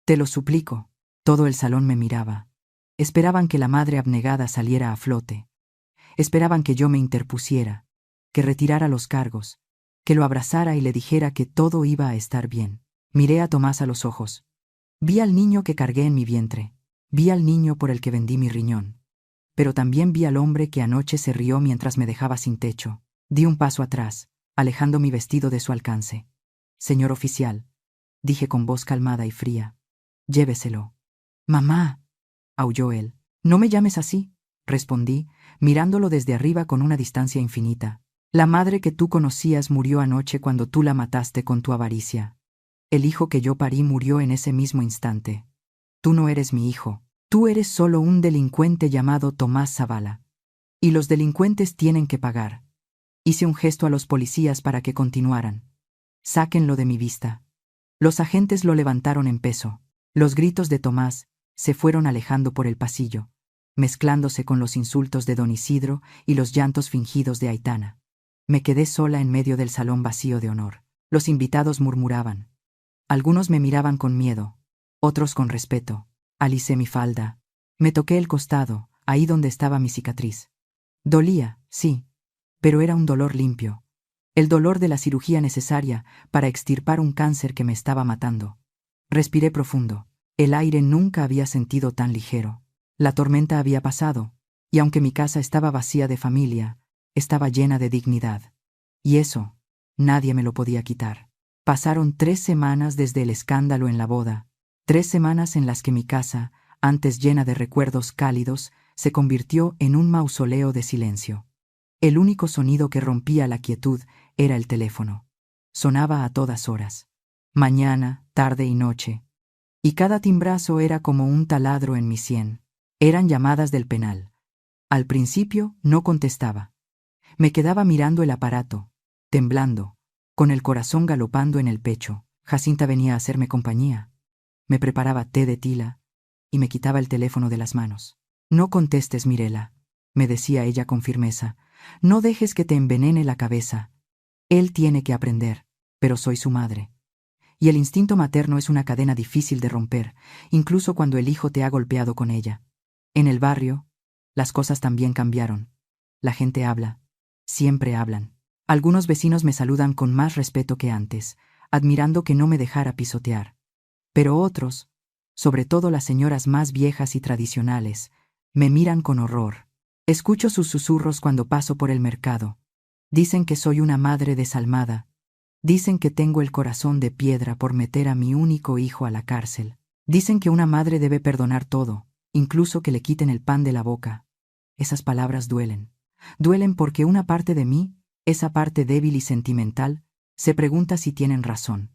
Te lo suplico. Todo el salón me miraba. Esperaban que la madre abnegada saliera a flote. Esperaban que yo me interpusiera, que retirara los cargos, que lo abrazara y le dijera que todo iba a estar bien. Miré a Tomás a los ojos. Vi al niño que cargué en mi vientre. Vi al niño por el que vendí mi riñón. Pero también vi al hombre que anoche se rió mientras me dejaba sin techo. Di un paso atrás, alejando mi vestido de su alcance. Señor oficial, dije con voz calmada y fría, lléveselo. Mamá, aulló él. No me llames así, respondí, mirándolo desde arriba con una distancia infinita. La madre que tú conocías murió anoche cuando tú la mataste con tu avaricia. El hijo que yo parí murió en ese mismo instante. Tú no eres mi hijo. Tú eres solo un delincuente llamado Tomás Zavala. Y los delincuentes tienen que pagar. Hice un gesto a los policías para que continuaran. Sáquenlo de mi vista. Los agentes lo levantaron en peso. Los gritos de Tomás se fueron alejando por el pasillo, mezclándose con los insultos de don Isidro y los llantos fingidos de Aitana. Me quedé sola en medio del salón vacío de honor. Los invitados murmuraban. Algunos me miraban con miedo, otros con respeto. Alicé mi falda. Me toqué el costado, ahí donde estaba mi cicatriz. Dolía, sí, pero era un dolor limpio. El dolor de la cirugía necesaria para extirpar un cáncer que me estaba matando. Respiré profundo. El aire nunca había sentido tan ligero. La tormenta había pasado, y aunque mi casa estaba vacía de familia, estaba llena de dignidad. Y eso, nadie me lo podía quitar. Pasaron 3 semanas desde el escándalo en la boda, 3 semanas en las que mi casa, antes llena de recuerdos cálidos, se convirtió en un mausoleo de silencio. El único sonido que rompía la quietud era el teléfono. Sonaba a todas horas. Mañana, tarde y noche. Y cada timbrazo era como un taladro en mi sien. Eran llamadas del penal. Al principio no contestaba. Me quedaba mirando el aparato, temblando, con el corazón galopando en el pecho. Jacinta venía a hacerme compañía. Me preparaba té de tila y me quitaba el teléfono de las manos. No contestes, Mirela, me decía ella con firmeza. No dejes que te envenene la cabeza. Él tiene que aprender, pero soy su madre. Y el instinto materno es una cadena difícil de romper, incluso cuando el hijo te ha golpeado con ella. En el barrio, las cosas también cambiaron. La gente habla. Siempre hablan. Algunos vecinos me saludan con más respeto que antes, admirando que no me dejara pisotear. Pero otros, sobre todo las señoras más viejas y tradicionales, me miran con horror. Escucho sus susurros cuando paso por el mercado. Dicen que soy una madre desalmada. Dicen que tengo el corazón de piedra por meter a mi único hijo a la cárcel. Dicen que una madre debe perdonar todo, incluso que le quiten el pan de la boca. Esas palabras duelen. Duelen porque una parte de mí, esa parte débil y sentimental, se pregunta si tienen razón.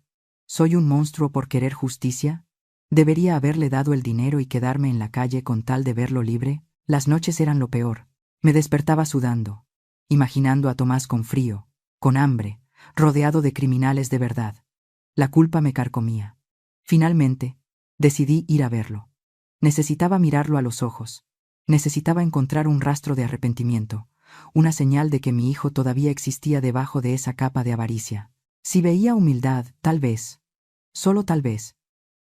¿Soy un monstruo por querer justicia? ¿Debería haberle dado el dinero y quedarme en la calle con tal de verlo libre? Las noches eran lo peor. Me despertaba sudando, imaginando a Tomás con frío, con hambre, rodeado de criminales de verdad. La culpa me carcomía. Finalmente, decidí ir a verlo. Necesitaba mirarlo a los ojos. Necesitaba encontrar un rastro de arrepentimiento, una señal de que mi hijo todavía existía debajo de esa capa de avaricia. Si veía humildad, tal vez, solo tal vez,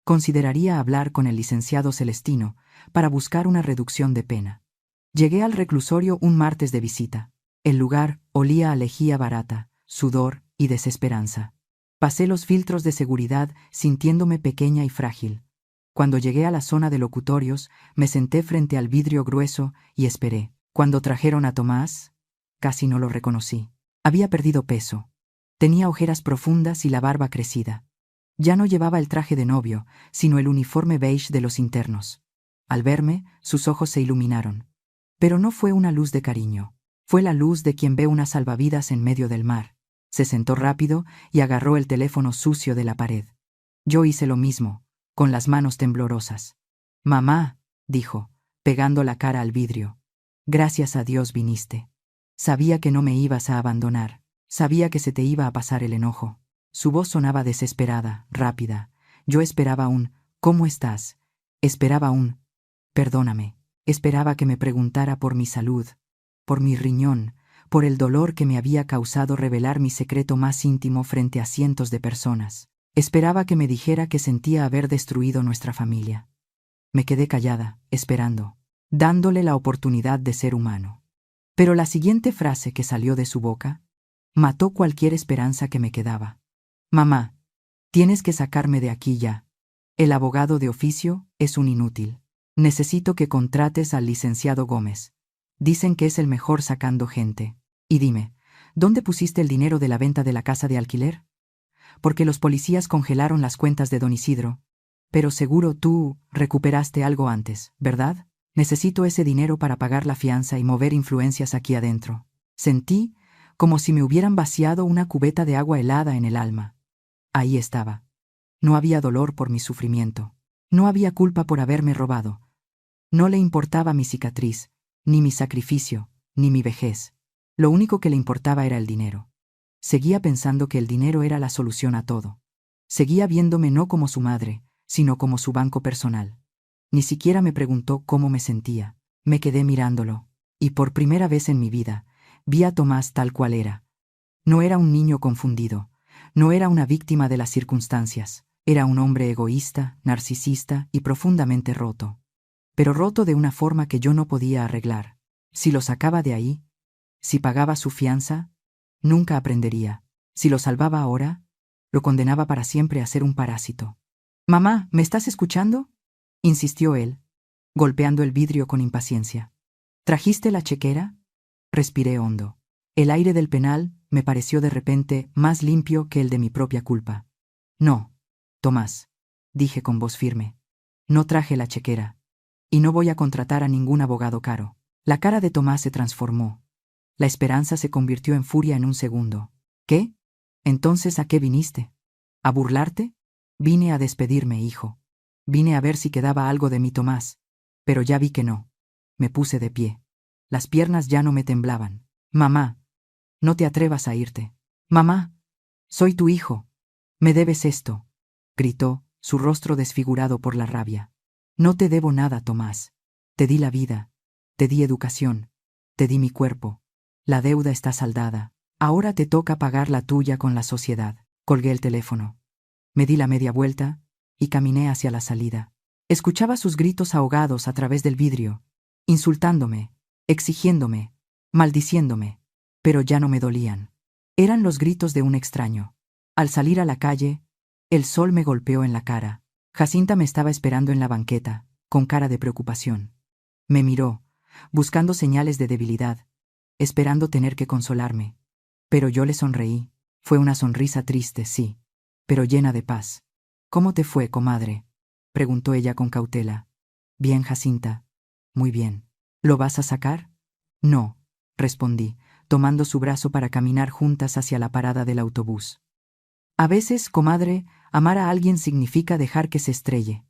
consideraría hablar con el licenciado Celestino para buscar una reducción de pena. Llegué al reclusorio un martes de visita. El lugar olía a lejía barata, sudor y desesperanza. Pasé los filtros de seguridad sintiéndome pequeña y frágil. Cuando llegué a la zona de locutorios, me senté frente al vidrio grueso y esperé. Cuando trajeron a Tomás, casi no lo reconocí. Había perdido peso. Tenía ojeras profundas y la barba crecida. Ya no llevaba el traje de novio, sino el uniforme beige de los internos. Al verme, sus ojos se iluminaron. Pero no fue una luz de cariño. Fue la luz de quien ve una salvavidas en medio del mar. Se sentó rápido y agarró el teléfono sucio de la pared. Yo hice lo mismo, con las manos temblorosas. «Mamá», dijo, pegando la cara al vidrio. «Gracias a Dios viniste. Sabía que no me ibas a abandonar. Sabía que se te iba a pasar el enojo». Su voz sonaba desesperada, rápida. Yo esperaba un «¿Cómo estás?». Esperaba un «Perdóname». Esperaba que me preguntara por mi salud, por mi riñón, por el dolor que me había causado revelar mi secreto más íntimo frente a cientos de personas. Esperaba que me dijera que sentía haber destruido nuestra familia. Me quedé callada, esperando, dándole la oportunidad de ser humano. Pero la siguiente frase que salió de su boca mató cualquier esperanza que me quedaba. Mamá, tienes que sacarme de aquí ya. El abogado de oficio es un inútil. Necesito que contrates al licenciado Gómez. Dicen que es el mejor sacando gente. Y dime, ¿dónde pusiste el dinero de la venta de la casa de alquiler? Porque los policías congelaron las cuentas de don Isidro. Pero seguro tú recuperaste algo antes, ¿verdad? Necesito ese dinero para pagar la fianza y mover influencias aquí adentro. Sentí como si me hubieran vaciado una cubeta de agua helada en el alma. Ahí estaba. No había dolor por mi sufrimiento. No había culpa por haberme robado. No le importaba mi cicatriz, ni mi sacrificio, ni mi vejez. Lo único que le importaba era el dinero. Seguía pensando que el dinero era la solución a todo. Seguía viéndome no como su madre, sino como su banco personal. Ni siquiera me preguntó cómo me sentía. Me quedé mirándolo, y por primera vez en mi vida, vi a Tomás tal cual era. No era un niño confundido, no era una víctima de las circunstancias, era un hombre egoísta, narcisista y profundamente roto. Pero roto de una forma que yo no podía arreglar. Si lo sacaba de ahí, si pagaba su fianza, nunca aprendería. Si lo salvaba ahora, lo condenaba para siempre a ser un parásito. «Mamá, ¿me estás escuchando?», insistió él, golpeando el vidrio con impaciencia. «¿Trajiste la chequera?». Respiré hondo. El aire del penal me pareció de repente más limpio que el de mi propia culpa. «No, Tomás», dije con voz firme. «No traje la chequera. Y no voy a contratar a ningún abogado caro». La cara de Tomás se transformó. La esperanza se convirtió en furia en un segundo. «¿Qué? Entonces, ¿a qué viniste? ¿A burlarte?». «Vine a despedirme, hijo. Vine a ver si quedaba algo de mi Tomás. Pero ya vi que no». Me puse de pie. Las piernas ya no me temblaban. «Mamá, no te atrevas a irte. Mamá, soy tu hijo. Me debes esto», gritó, su rostro desfigurado por la rabia. «No te debo nada, Tomás. Te di la vida, te di educación, te di mi cuerpo. La deuda está saldada. Ahora te toca pagar la tuya con la sociedad». Colgué el teléfono. Me di la media vuelta y caminé hacia la salida. Escuchaba sus gritos ahogados a través del vidrio, insultándome, exigiéndome, maldiciéndome, pero ya no me dolían. Eran los gritos de un extraño. Al salir a la calle, el sol me golpeó en la cara. Jacinta me estaba esperando en la banqueta, con cara de preocupación. Me miró, buscando señales de debilidad, esperando tener que consolarme. Pero yo le sonreí. Fue una sonrisa triste, sí, pero llena de paz. «¿Cómo te fue, comadre?», preguntó ella con cautela. «Bien, Jacinta. Muy bien. ¿Lo vas a sacar?». «No», respondí, tomando su brazo para caminar juntas hacia la parada del autobús. A veces, comadre, amar a alguien significa dejar que se estrelle.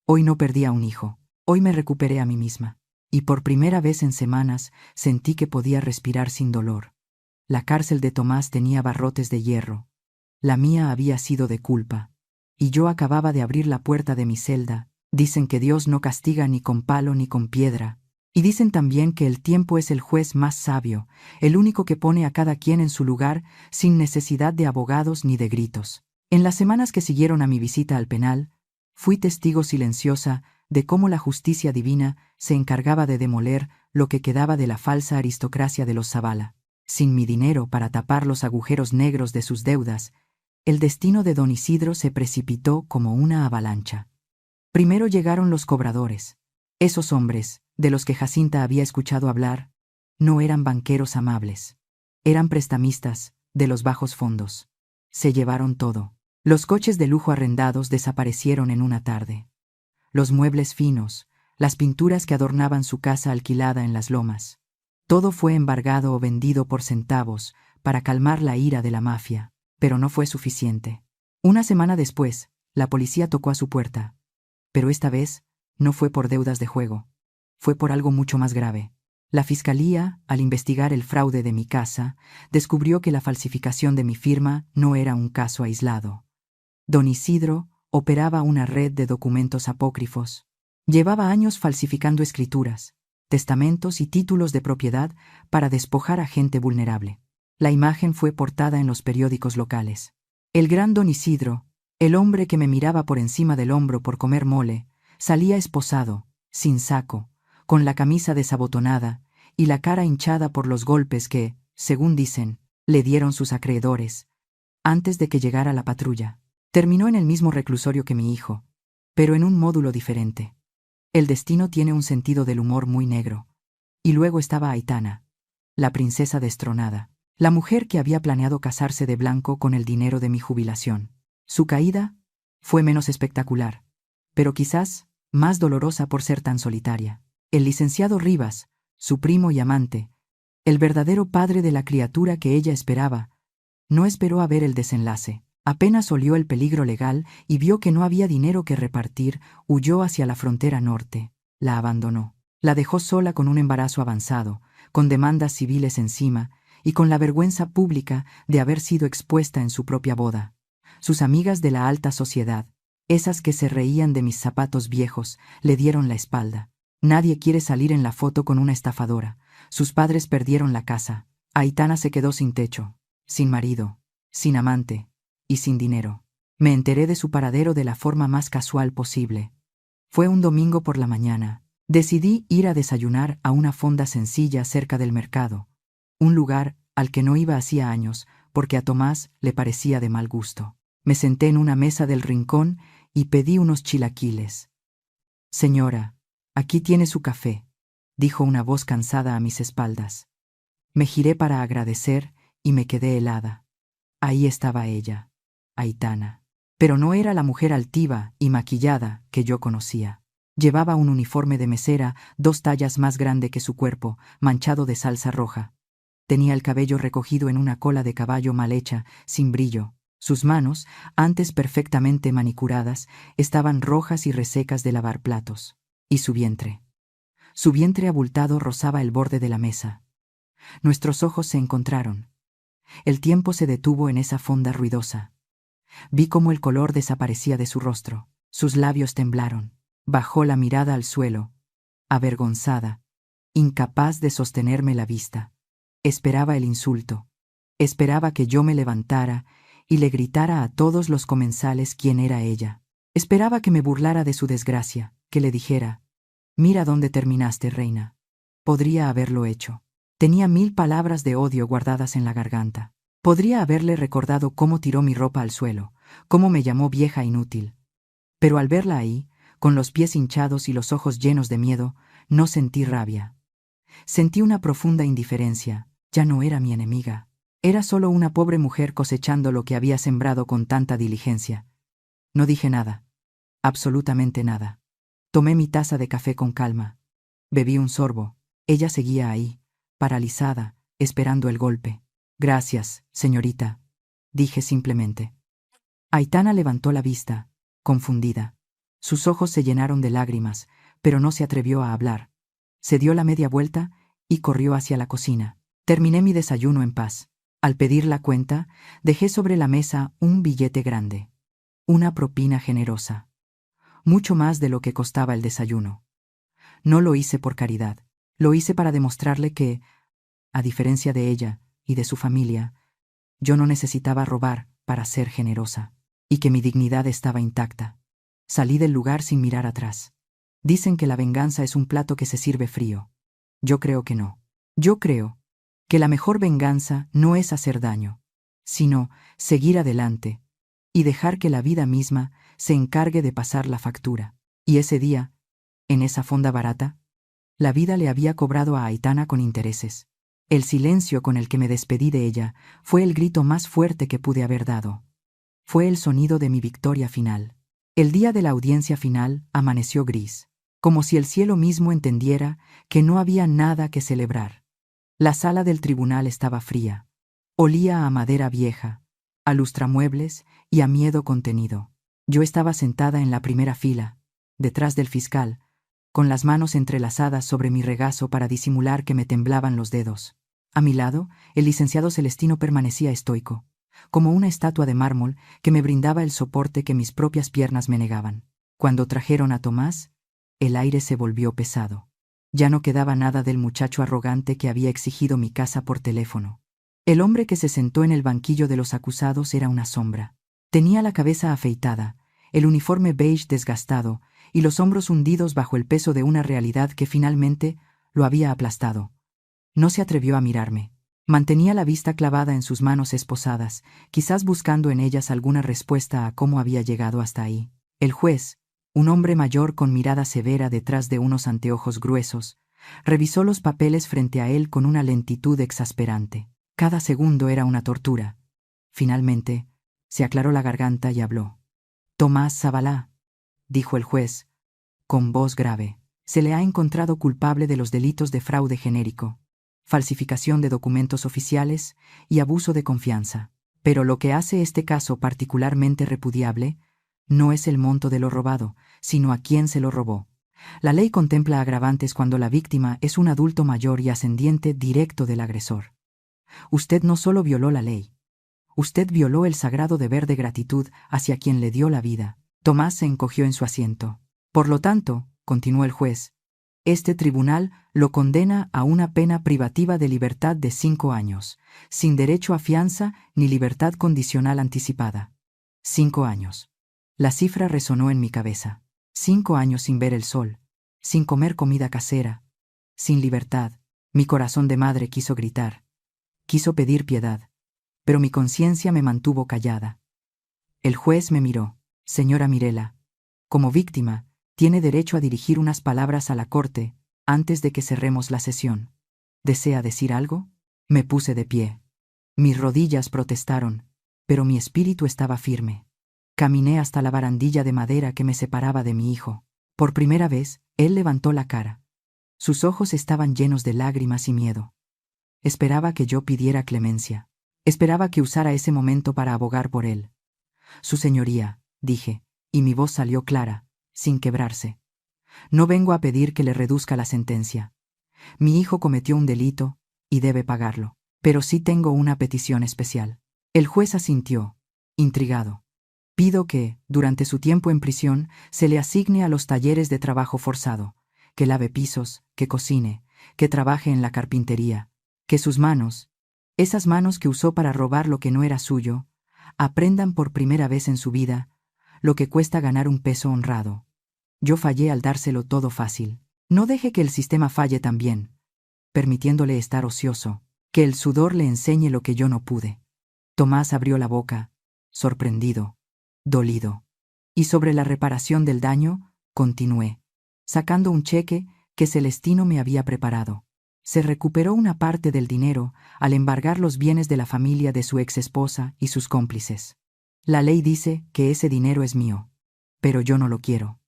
Hoy no perdí a un hijo. Hoy me recuperé a mí misma. Y por primera vez en semanas sentí que podía respirar sin dolor. La cárcel de Tomás tenía barrotes de hierro. La mía había sido de culpa. Y yo acababa de abrir la puerta de mi celda. Dicen que Dios no castiga ni con palo ni con piedra. Y dicen también que el tiempo es el juez más sabio, el único que pone a cada quien en su lugar sin necesidad de abogados ni de gritos. En las semanas que siguieron a mi visita al penal, fui testigo silenciosa de cómo la justicia divina se encargaba de demoler lo que quedaba de la falsa aristocracia de los Zavala. Sin mi dinero para tapar los agujeros negros de sus deudas, el destino de don Isidro se precipitó como una avalancha. Primero llegaron los cobradores. Esos hombres, de los que Jacinta había escuchado hablar, no eran banqueros amables. Eran prestamistas, de los bajos fondos. Se llevaron todo. Los coches de lujo arrendados desaparecieron en una tarde. Los muebles finos, las pinturas que adornaban su casa alquilada en las lomas. Todo fue embargado o vendido por centavos para calmar la ira de la mafia, pero no fue suficiente. Una semana después, la policía tocó a su puerta. Pero esta vez no fue por deudas de juego. Fue por algo mucho más grave. La fiscalía, al investigar el fraude de mi casa, descubrió que la falsificación de mi firma no era un caso aislado. Don Isidro operaba una red de documentos apócrifos. Llevaba años falsificando escrituras, testamentos y títulos de propiedad para despojar a gente vulnerable. La imagen fue portada en los periódicos locales. El gran don Isidro, el hombre que me miraba por encima del hombro por comer mole, salía esposado, sin saco, con la camisa desabotonada y la cara hinchada por los golpes que, según dicen, le dieron sus acreedores, antes de que llegara la patrulla. Terminó en el mismo reclusorio que mi hijo, pero en un módulo diferente. El destino tiene un sentido del humor muy negro. Y luego estaba Aitana, la princesa destronada, la mujer que había planeado casarse de blanco con el dinero de mi jubilación. Su caída fue menos espectacular, pero quizás más dolorosa por ser tan solitaria. El licenciado Rivas, su primo y amante, el verdadero padre de la criatura que ella esperaba, no esperó a ver el desenlace. Apenas olió el peligro legal y vio que no había dinero que repartir, huyó hacia la frontera norte. La abandonó. La dejó sola con un embarazo avanzado, con demandas civiles encima y con la vergüenza pública de haber sido expuesta en su propia boda. Sus amigas de la alta sociedad, esas que se reían de mis zapatos viejos, le dieron la espalda. Nadie quiere salir en la foto con una estafadora. Sus padres perdieron la casa. Aitana se quedó sin techo, sin marido, sin amante y sin dinero. Me enteré de su paradero de la forma más casual posible. Fue un domingo por la mañana. Decidí ir a desayunar a una fonda sencilla cerca del mercado, un lugar al que no iba hacía años porque a Tomás le parecía de mal gusto. Me senté en una mesa del rincón y pedí unos chilaquiles. «Señora, aquí tiene su café», dijo una voz cansada a mis espaldas. Me giré para agradecer y me quedé helada. Ahí estaba ella, Aitana. Pero no era la mujer altiva y maquillada que yo conocía. Llevaba un uniforme de mesera 2 tallas más grande que su cuerpo, manchado de salsa roja. Tenía el cabello recogido en una cola de caballo mal hecha, sin brillo. Sus manos, antes perfectamente manicuradas, estaban rojas y resecas de lavar platos. Y su vientre. Su vientre abultado rozaba el borde de la mesa. Nuestros ojos se encontraron. El tiempo se detuvo en esa fonda ruidosa. Vi cómo el color desaparecía de su rostro. Sus labios temblaron. Bajó la mirada al suelo, avergonzada, incapaz de sostenerme la vista. Esperaba el insulto. Esperaba que yo me levantara y le gritara a todos los comensales quién era ella. Esperaba que me burlara de su desgracia, que le dijera: «Mira dónde terminaste, reina». Podría haberlo hecho. Tenía 1000 palabras de odio guardadas en la garganta. Podría haberle recordado cómo tiró mi ropa al suelo, cómo me llamó vieja inútil. Pero al verla ahí, con los pies hinchados y los ojos llenos de miedo, no sentí rabia. Sentí una profunda indiferencia. Ya no era mi enemiga. Era solo una pobre mujer cosechando lo que había sembrado con tanta diligencia. No dije nada. Absolutamente nada. Tomé mi taza de café con calma. Bebí un sorbo. Ella seguía ahí, paralizada, esperando el golpe. «Gracias, señorita», dije simplemente. Aitana levantó la vista, confundida. Sus ojos se llenaron de lágrimas, pero no se atrevió a hablar. Se dio la media vuelta y corrió hacia la cocina. Terminé mi desayuno en paz. Al pedir la cuenta, dejé sobre la mesa un billete grande. Una propina generosa. Mucho más de lo que costaba el desayuno. No lo hice por caridad. Lo hice para demostrarle que, a diferencia de ella y de su familia, yo no necesitaba robar para ser generosa, y que mi dignidad estaba intacta. Salí del lugar sin mirar atrás. Dicen que la venganza es un plato que se sirve frío. Yo creo que no. Yo creo que la mejor venganza no es hacer daño, sino seguir adelante y dejar que la vida misma se encargue de pasar la factura. Y ese día, en esa fonda barata, la vida le había cobrado a Aitana con intereses. El silencio con el que me despedí de ella fue el grito más fuerte que pude haber dado. Fue el sonido de mi victoria final. El día de la audiencia final amaneció gris, como si el cielo mismo entendiera que no había nada que celebrar. La sala del tribunal estaba fría. Olía a madera vieja, a lustramuebles y a miedo contenido. Yo estaba sentada en la primera fila, detrás del fiscal, con las manos entrelazadas sobre mi regazo para disimular que me temblaban los dedos. A mi lado, el licenciado Celestino permanecía estoico, como una estatua de mármol que me brindaba el soporte que mis propias piernas me negaban. Cuando trajeron a Tomás, el aire se volvió pesado. Ya no quedaba nada del muchacho arrogante que había exigido mi casa por teléfono. El hombre que se sentó en el banquillo de los acusados era una sombra. Tenía la cabeza afeitada, el uniforme beige desgastado y los hombros hundidos bajo el peso de una realidad que finalmente lo había aplastado. No se atrevió a mirarme. Mantenía la vista clavada en sus manos esposadas, quizás buscando en ellas alguna respuesta a cómo había llegado hasta ahí. El juez, un hombre mayor con mirada severa detrás de unos anteojos gruesos, revisó los papeles frente a él con una lentitud exasperante. Cada segundo era una tortura. Finalmente, se aclaró la garganta y habló. Tomás Zavala, dijo el juez, con voz grave, se le ha encontrado culpable de los delitos de fraude genérico, falsificación de documentos oficiales y abuso de confianza. Pero lo que hace este caso particularmente repudiable no es el monto de lo robado, sino a quién se lo robó. La ley contempla agravantes cuando la víctima es un adulto mayor y ascendiente directo del agresor. Usted no solo violó la ley, usted violó el sagrado deber de gratitud hacia quien le dio la vida. Tomás se encogió en su asiento. Por lo tanto, continuó el juez, este tribunal lo condena a una pena privativa de libertad de 5 años, sin derecho a fianza ni libertad condicional anticipada. 5 años. La cifra resonó en mi cabeza. 5 años sin ver el sol, sin comer comida casera, sin libertad. Mi corazón de madre quiso gritar. Quiso pedir piedad, pero mi conciencia me mantuvo callada. El juez me miró. Señora Mirela, como víctima, tiene derecho a dirigir unas palabras a la corte antes de que cerremos la sesión. ¿Desea decir algo? Me puse de pie. Mis rodillas protestaron, pero mi espíritu estaba firme. Caminé hasta la barandilla de madera que me separaba de mi hijo. Por primera vez, él levantó la cara. Sus ojos estaban llenos de lágrimas y miedo. Esperaba que yo pidiera clemencia. Esperaba que usara ese momento para abogar por él. Su señoría, dije, y mi voz salió clara, sin quebrarse. No vengo a pedir que le reduzca la sentencia. Mi hijo cometió un delito y debe pagarlo. Pero sí tengo una petición especial. El juez asintió, intrigado. Pido que, durante su tiempo en prisión, se le asigne a los talleres de trabajo forzado, que lave pisos, que cocine, que trabaje en la carpintería, que sus manos, esas manos que usó para robar lo que no era suyo, aprendan por primera vez en su vida lo que cuesta ganar un peso honrado. Yo fallé al dárselo todo fácil. No deje que el sistema falle también, permitiéndole estar ocioso, que el sudor le enseñe lo que yo no pude. Tomás abrió la boca, sorprendido, dolido. Y sobre la reparación del daño, continué, sacando un cheque que Celestino me había preparado. Se recuperó una parte del dinero al embargar los bienes de la familia de su exesposa y sus cómplices. La ley dice que ese dinero es mío, pero yo no lo quiero.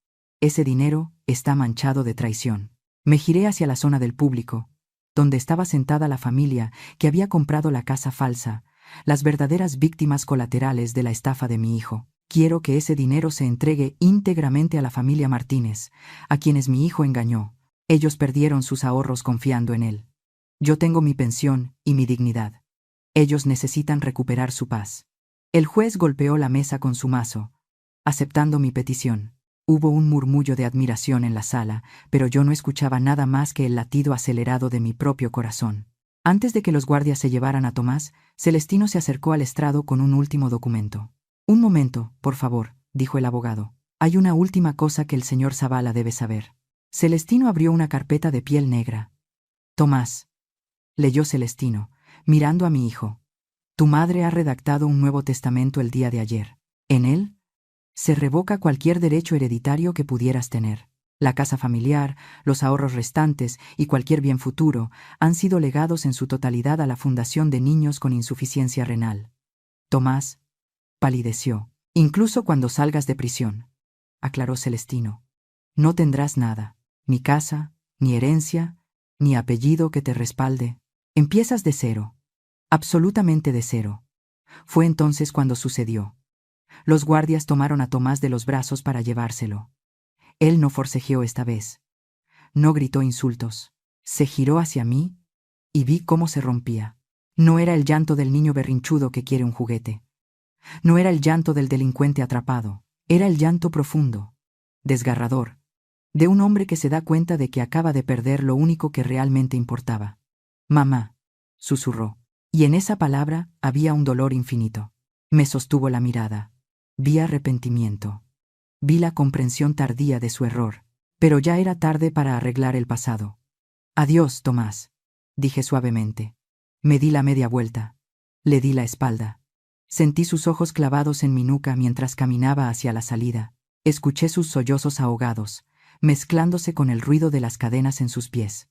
Ese dinero está manchado de traición. Me giré hacia la zona del público, donde estaba sentada la familia que había comprado la casa falsa, las verdaderas víctimas colaterales de la estafa de mi hijo. Quiero que ese dinero se entregue íntegramente a la familia Martínez, a quienes mi hijo engañó. Ellos perdieron sus ahorros confiando en él. Yo tengo mi pensión y mi dignidad. Ellos necesitan recuperar su paz. El juez golpeó la mesa con su mazo, aceptando mi petición. Hubo un murmullo de admiración en la sala, pero yo no escuchaba nada más que el latido acelerado de mi propio corazón. Antes de que los guardias se llevaran a Tomás, Celestino se acercó al estrado con un último documento. Un momento, por favor, dijo el abogado. Hay una última cosa que el señor Zavala debe saber. Celestino abrió una carpeta de piel negra. Tomás, leyó Celestino, mirando a mi hijo. Tu madre ha redactado un nuevo testamento el día de ayer. En él se revoca cualquier derecho hereditario que pudieras tener. La casa familiar, los ahorros restantes y cualquier bien futuro han sido legados en su totalidad a la Fundación de Niños con Insuficiencia Renal. Tomás palideció. Incluso cuando salgas de prisión, aclaró Celestino, no tendrás nada, ni casa, ni herencia, ni apellido que te respalde. Empiezas de cero, absolutamente de cero. Fue entonces cuando sucedió. Los guardias tomaron a Tomás de los brazos para llevárselo. Él no forcejeó esta vez. No gritó insultos. Se giró hacia mí y vi cómo se rompía. No era el llanto del niño berrinchudo que quiere un juguete. No era el llanto del delincuente atrapado. Era el llanto profundo, desgarrador, de un hombre que se da cuenta de que acaba de perder lo único que realmente importaba. Mamá, susurró, y en esa palabra había un dolor infinito. Me sostuvo la mirada. Vi arrepentimiento. Vi la comprensión tardía de su error, pero ya era tarde para arreglar el pasado. Adiós, Tomás, dije suavemente. Me di la media vuelta. Le di la espalda. Sentí sus ojos clavados en mi nuca mientras caminaba hacia la salida. Escuché sus sollozos ahogados, mezclándose con el ruido de las cadenas en sus pies.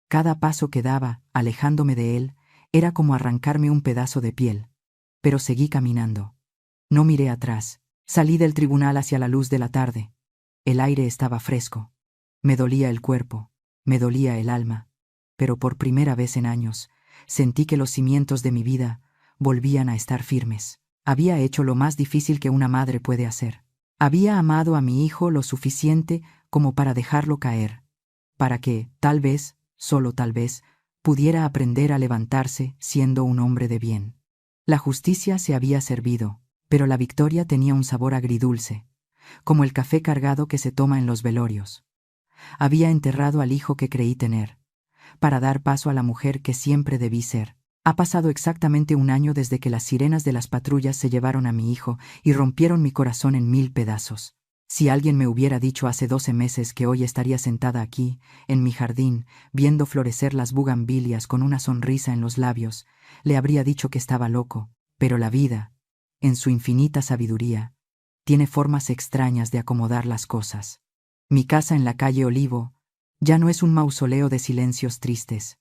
Cada paso que daba, alejándome de él, era como arrancarme un pedazo de piel. Pero seguí caminando. No miré atrás. Salí del tribunal hacia la luz de la tarde. El aire estaba fresco. Me dolía el cuerpo, me dolía el alma, pero por primera vez en años, sentí que los cimientos de mi vida volvían a estar firmes. Había hecho lo más difícil que una madre puede hacer. Había amado a mi hijo lo suficiente como para dejarlo caer, para que, tal vez, solo tal vez, pudiera aprender a levantarse siendo un hombre de bien. La justicia se había servido, pero la victoria tenía un sabor agridulce, como el café cargado que se toma en los velorios. Había enterrado al hijo que creí tener, para dar paso a la mujer que siempre debí ser. Ha pasado exactamente un año desde que las sirenas de las patrullas se llevaron a mi hijo y rompieron mi corazón en 1000 pedazos. Si alguien me hubiera dicho hace 12 meses que hoy estaría sentada aquí, en mi jardín, viendo florecer las bugambilias con una sonrisa en los labios, le habría dicho que estaba loco, pero la vida, en su infinita sabiduría, tiene formas extrañas de acomodar las cosas. Mi casa en la calle Olivo ya no es un mausoleo de silencios tristes.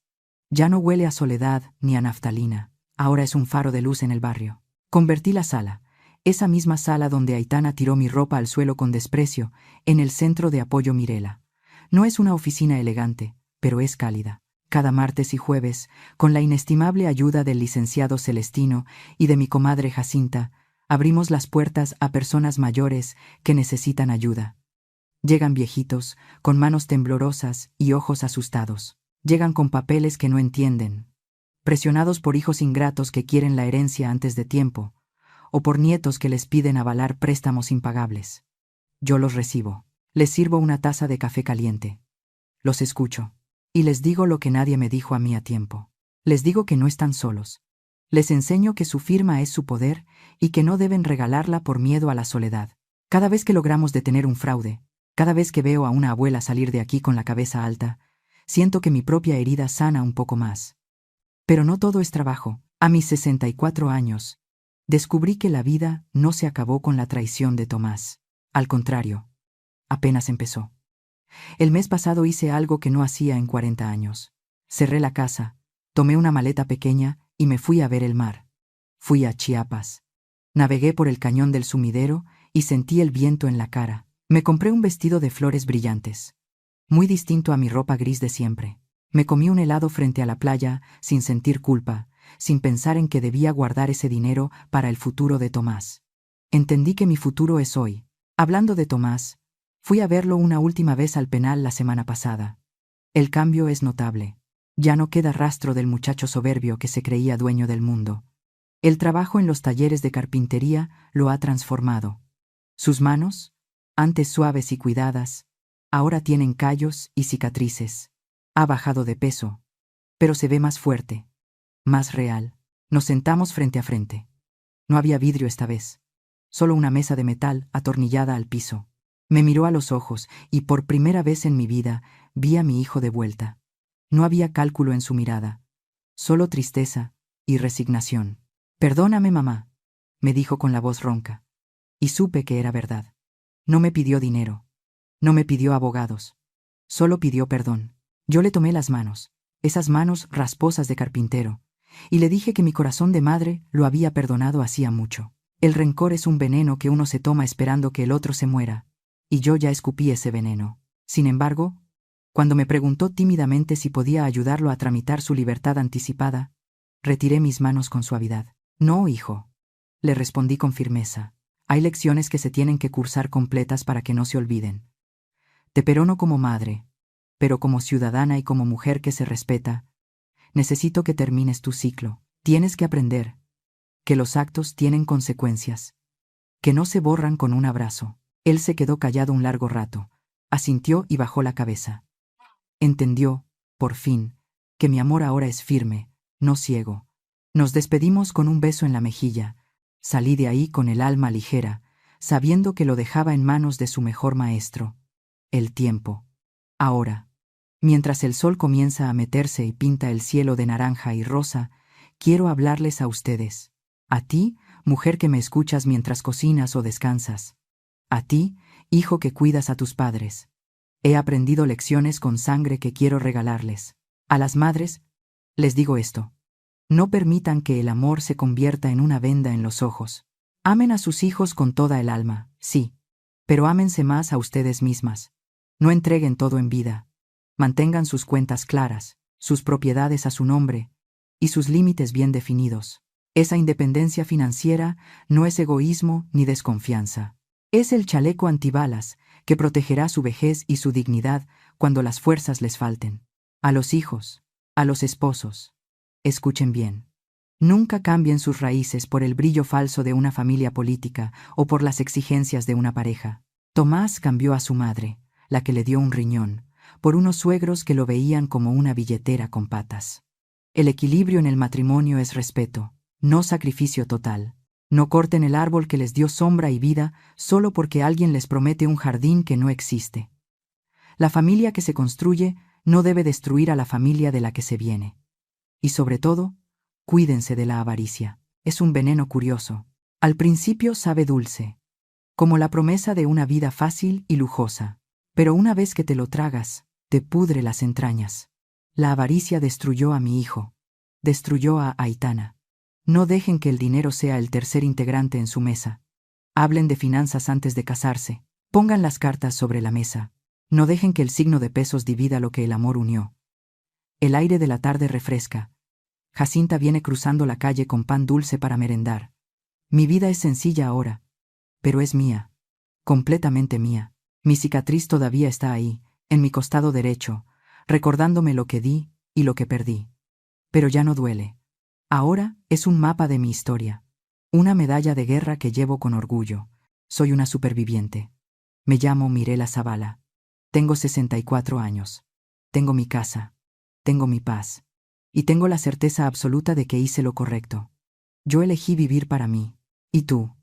Ya no huele a soledad ni a naftalina. Ahora es un faro de luz en el barrio. Convertí la sala, esa misma sala donde Aitana tiró mi ropa al suelo con desprecio, en el centro de apoyo Mirela. No es una oficina elegante, pero es cálida. Cada martes y jueves, con la inestimable ayuda del licenciado Celestino y de mi comadre Jacinta, abrimos las puertas a personas mayores que necesitan ayuda. Llegan viejitos, con manos temblorosas y ojos asustados. Llegan con papeles que no entienden, presionados por hijos ingratos que quieren la herencia antes de tiempo, o por nietos que les piden avalar préstamos impagables. Yo los recibo. Les sirvo una taza de café caliente. Los escucho. Y les digo lo que nadie me dijo a mí a tiempo. Les digo que no están solos. Les enseño que su firma es su poder y que no deben regalarla por miedo a la soledad. Cada vez que logramos detener un fraude, cada vez que veo a una abuela salir de aquí con la cabeza alta, siento que mi propia herida sana un poco más. Pero no todo es trabajo. A mis 64 años, descubrí que la vida no se acabó con la traición de Tomás. Al contrario, apenas empezó. El mes pasado hice algo que no hacía en 40 años. Cerré la casa, tomé una maleta pequeña y me fui a ver el mar. Fui a Chiapas. Navegué por el cañón del Sumidero y sentí el viento en la cara. Me compré un vestido de flores brillantes, muy distinto a mi ropa gris de siempre. Me comí un helado frente a la playa, sin sentir culpa, sin pensar en que debía guardar ese dinero para el futuro de Tomás. Entendí que mi futuro es hoy. Hablando de Tomás, fui a verlo una última vez al penal la semana pasada. El cambio es notable. Ya no queda rastro del muchacho soberbio que se creía dueño del mundo. El trabajo en los talleres de carpintería lo ha transformado. Sus manos, antes suaves y cuidadas, ahora tienen callos y cicatrices. Ha bajado de peso, pero se ve más fuerte, más real. Nos sentamos frente a frente. No había vidrio esta vez, solo una mesa de metal atornillada al piso. Me miró a los ojos y por primera vez en mi vida vi a mi hijo de vuelta. No había cálculo en su mirada, solo tristeza y resignación. «Perdóname, mamá», me dijo con la voz ronca, y supe que era verdad. No me pidió dinero, no me pidió abogados, solo pidió perdón. Yo le tomé las manos, esas manos rasposas de carpintero, y le dije que mi corazón de madre lo había perdonado hacía mucho. El rencor es un veneno que uno se toma esperando que el otro se muera, y yo ya escupí ese veneno. Sin embargo, cuando me preguntó tímidamente si podía ayudarlo a tramitar su libertad anticipada, retiré mis manos con suavidad. «No, hijo», le respondí con firmeza. «Hay lecciones que se tienen que cursar completas para que no se olviden. Te perdono como madre, pero como ciudadana y como mujer que se respeta, necesito que termines tu ciclo. Tienes que aprender que los actos tienen consecuencias, que no se borran con un abrazo». Él se quedó callado un largo rato, Asintió y bajó la cabeza. Entendió, por fin, que mi amor ahora es firme, no ciego. Nos despedimos con un beso en la mejilla. Salí de ahí con el alma ligera, sabiendo que lo dejaba en manos de su mejor maestro, el tiempo. Ahora, mientras el sol comienza a meterse y pinta el cielo de naranja y rosa, quiero hablarles a ustedes. A ti, mujer que me escuchas mientras cocinas o descansas. A ti, hijo que cuidas a tus padres. He aprendido lecciones con sangre que quiero regalarles. A las madres, les digo esto. No permitan que el amor se convierta en una venda en los ojos. Amen a sus hijos con toda el alma, sí, pero ámense más a ustedes mismas. No entreguen todo en vida. Mantengan sus cuentas claras, sus propiedades a su nombre y sus límites bien definidos. Esa independencia financiera no es egoísmo ni desconfianza. Es el chaleco antibalas que protegerá su vejez y su dignidad cuando las fuerzas les falten. A los hijos, a los esposos. Escuchen bien. Nunca cambien sus raíces por el brillo falso de una familia política o por las exigencias de una pareja. Tomás cambió a su madre, la que le dio un riñón, por unos suegros que lo veían como una billetera con patas. El equilibrio en el matrimonio es respeto, no sacrificio total. No corten el árbol que les dio sombra y vida solo porque alguien les promete un jardín que no existe. La familia que se construye no debe destruir a la familia de la que se viene. Y sobre todo, cuídense de la avaricia. Es un veneno curioso. Al principio sabe dulce, como la promesa de una vida fácil y lujosa. Pero una vez que te lo tragas, te pudre las entrañas. La avaricia destruyó a mi hijo. Destruyó a Aitana. No dejen que el dinero sea el tercer integrante en su mesa. Hablen de finanzas antes de casarse. Pongan las cartas sobre la mesa. No dejen que el signo de pesos divida lo que el amor unió. El aire de la tarde refresca. Jacinta viene cruzando la calle con pan dulce para merendar. Mi vida es sencilla ahora, pero es mía, completamente mía. Mi cicatriz todavía está ahí, en mi costado derecho, recordándome lo que di y lo que perdí. Pero ya no duele. Ahora es un mapa de mi historia, una medalla de guerra que llevo con orgullo. Soy una superviviente. Me llamo Mirela Zavala. Tengo 64 años. Tengo mi casa. Tengo mi paz. Y tengo la certeza absoluta de que hice lo correcto. Yo elegí vivir para mí. ¿Y tú?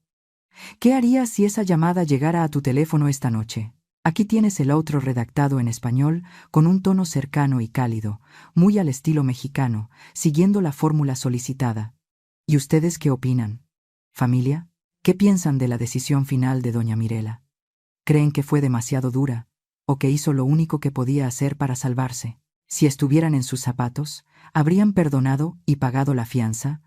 ¿Qué harías si esa llamada llegara a tu teléfono esta noche? Aquí tienes el outro redactado en español, con un tono cercano y cálido, muy al estilo mexicano, siguiendo la fórmula solicitada. ¿Y ustedes qué opinan? ¿Familia? ¿Qué piensan de la decisión final de doña Mirela? ¿Creen que fue demasiado dura, o que hizo lo único que podía hacer para salvarse? Si estuvieran en sus zapatos, ¿habrían perdonado y pagado la fianza,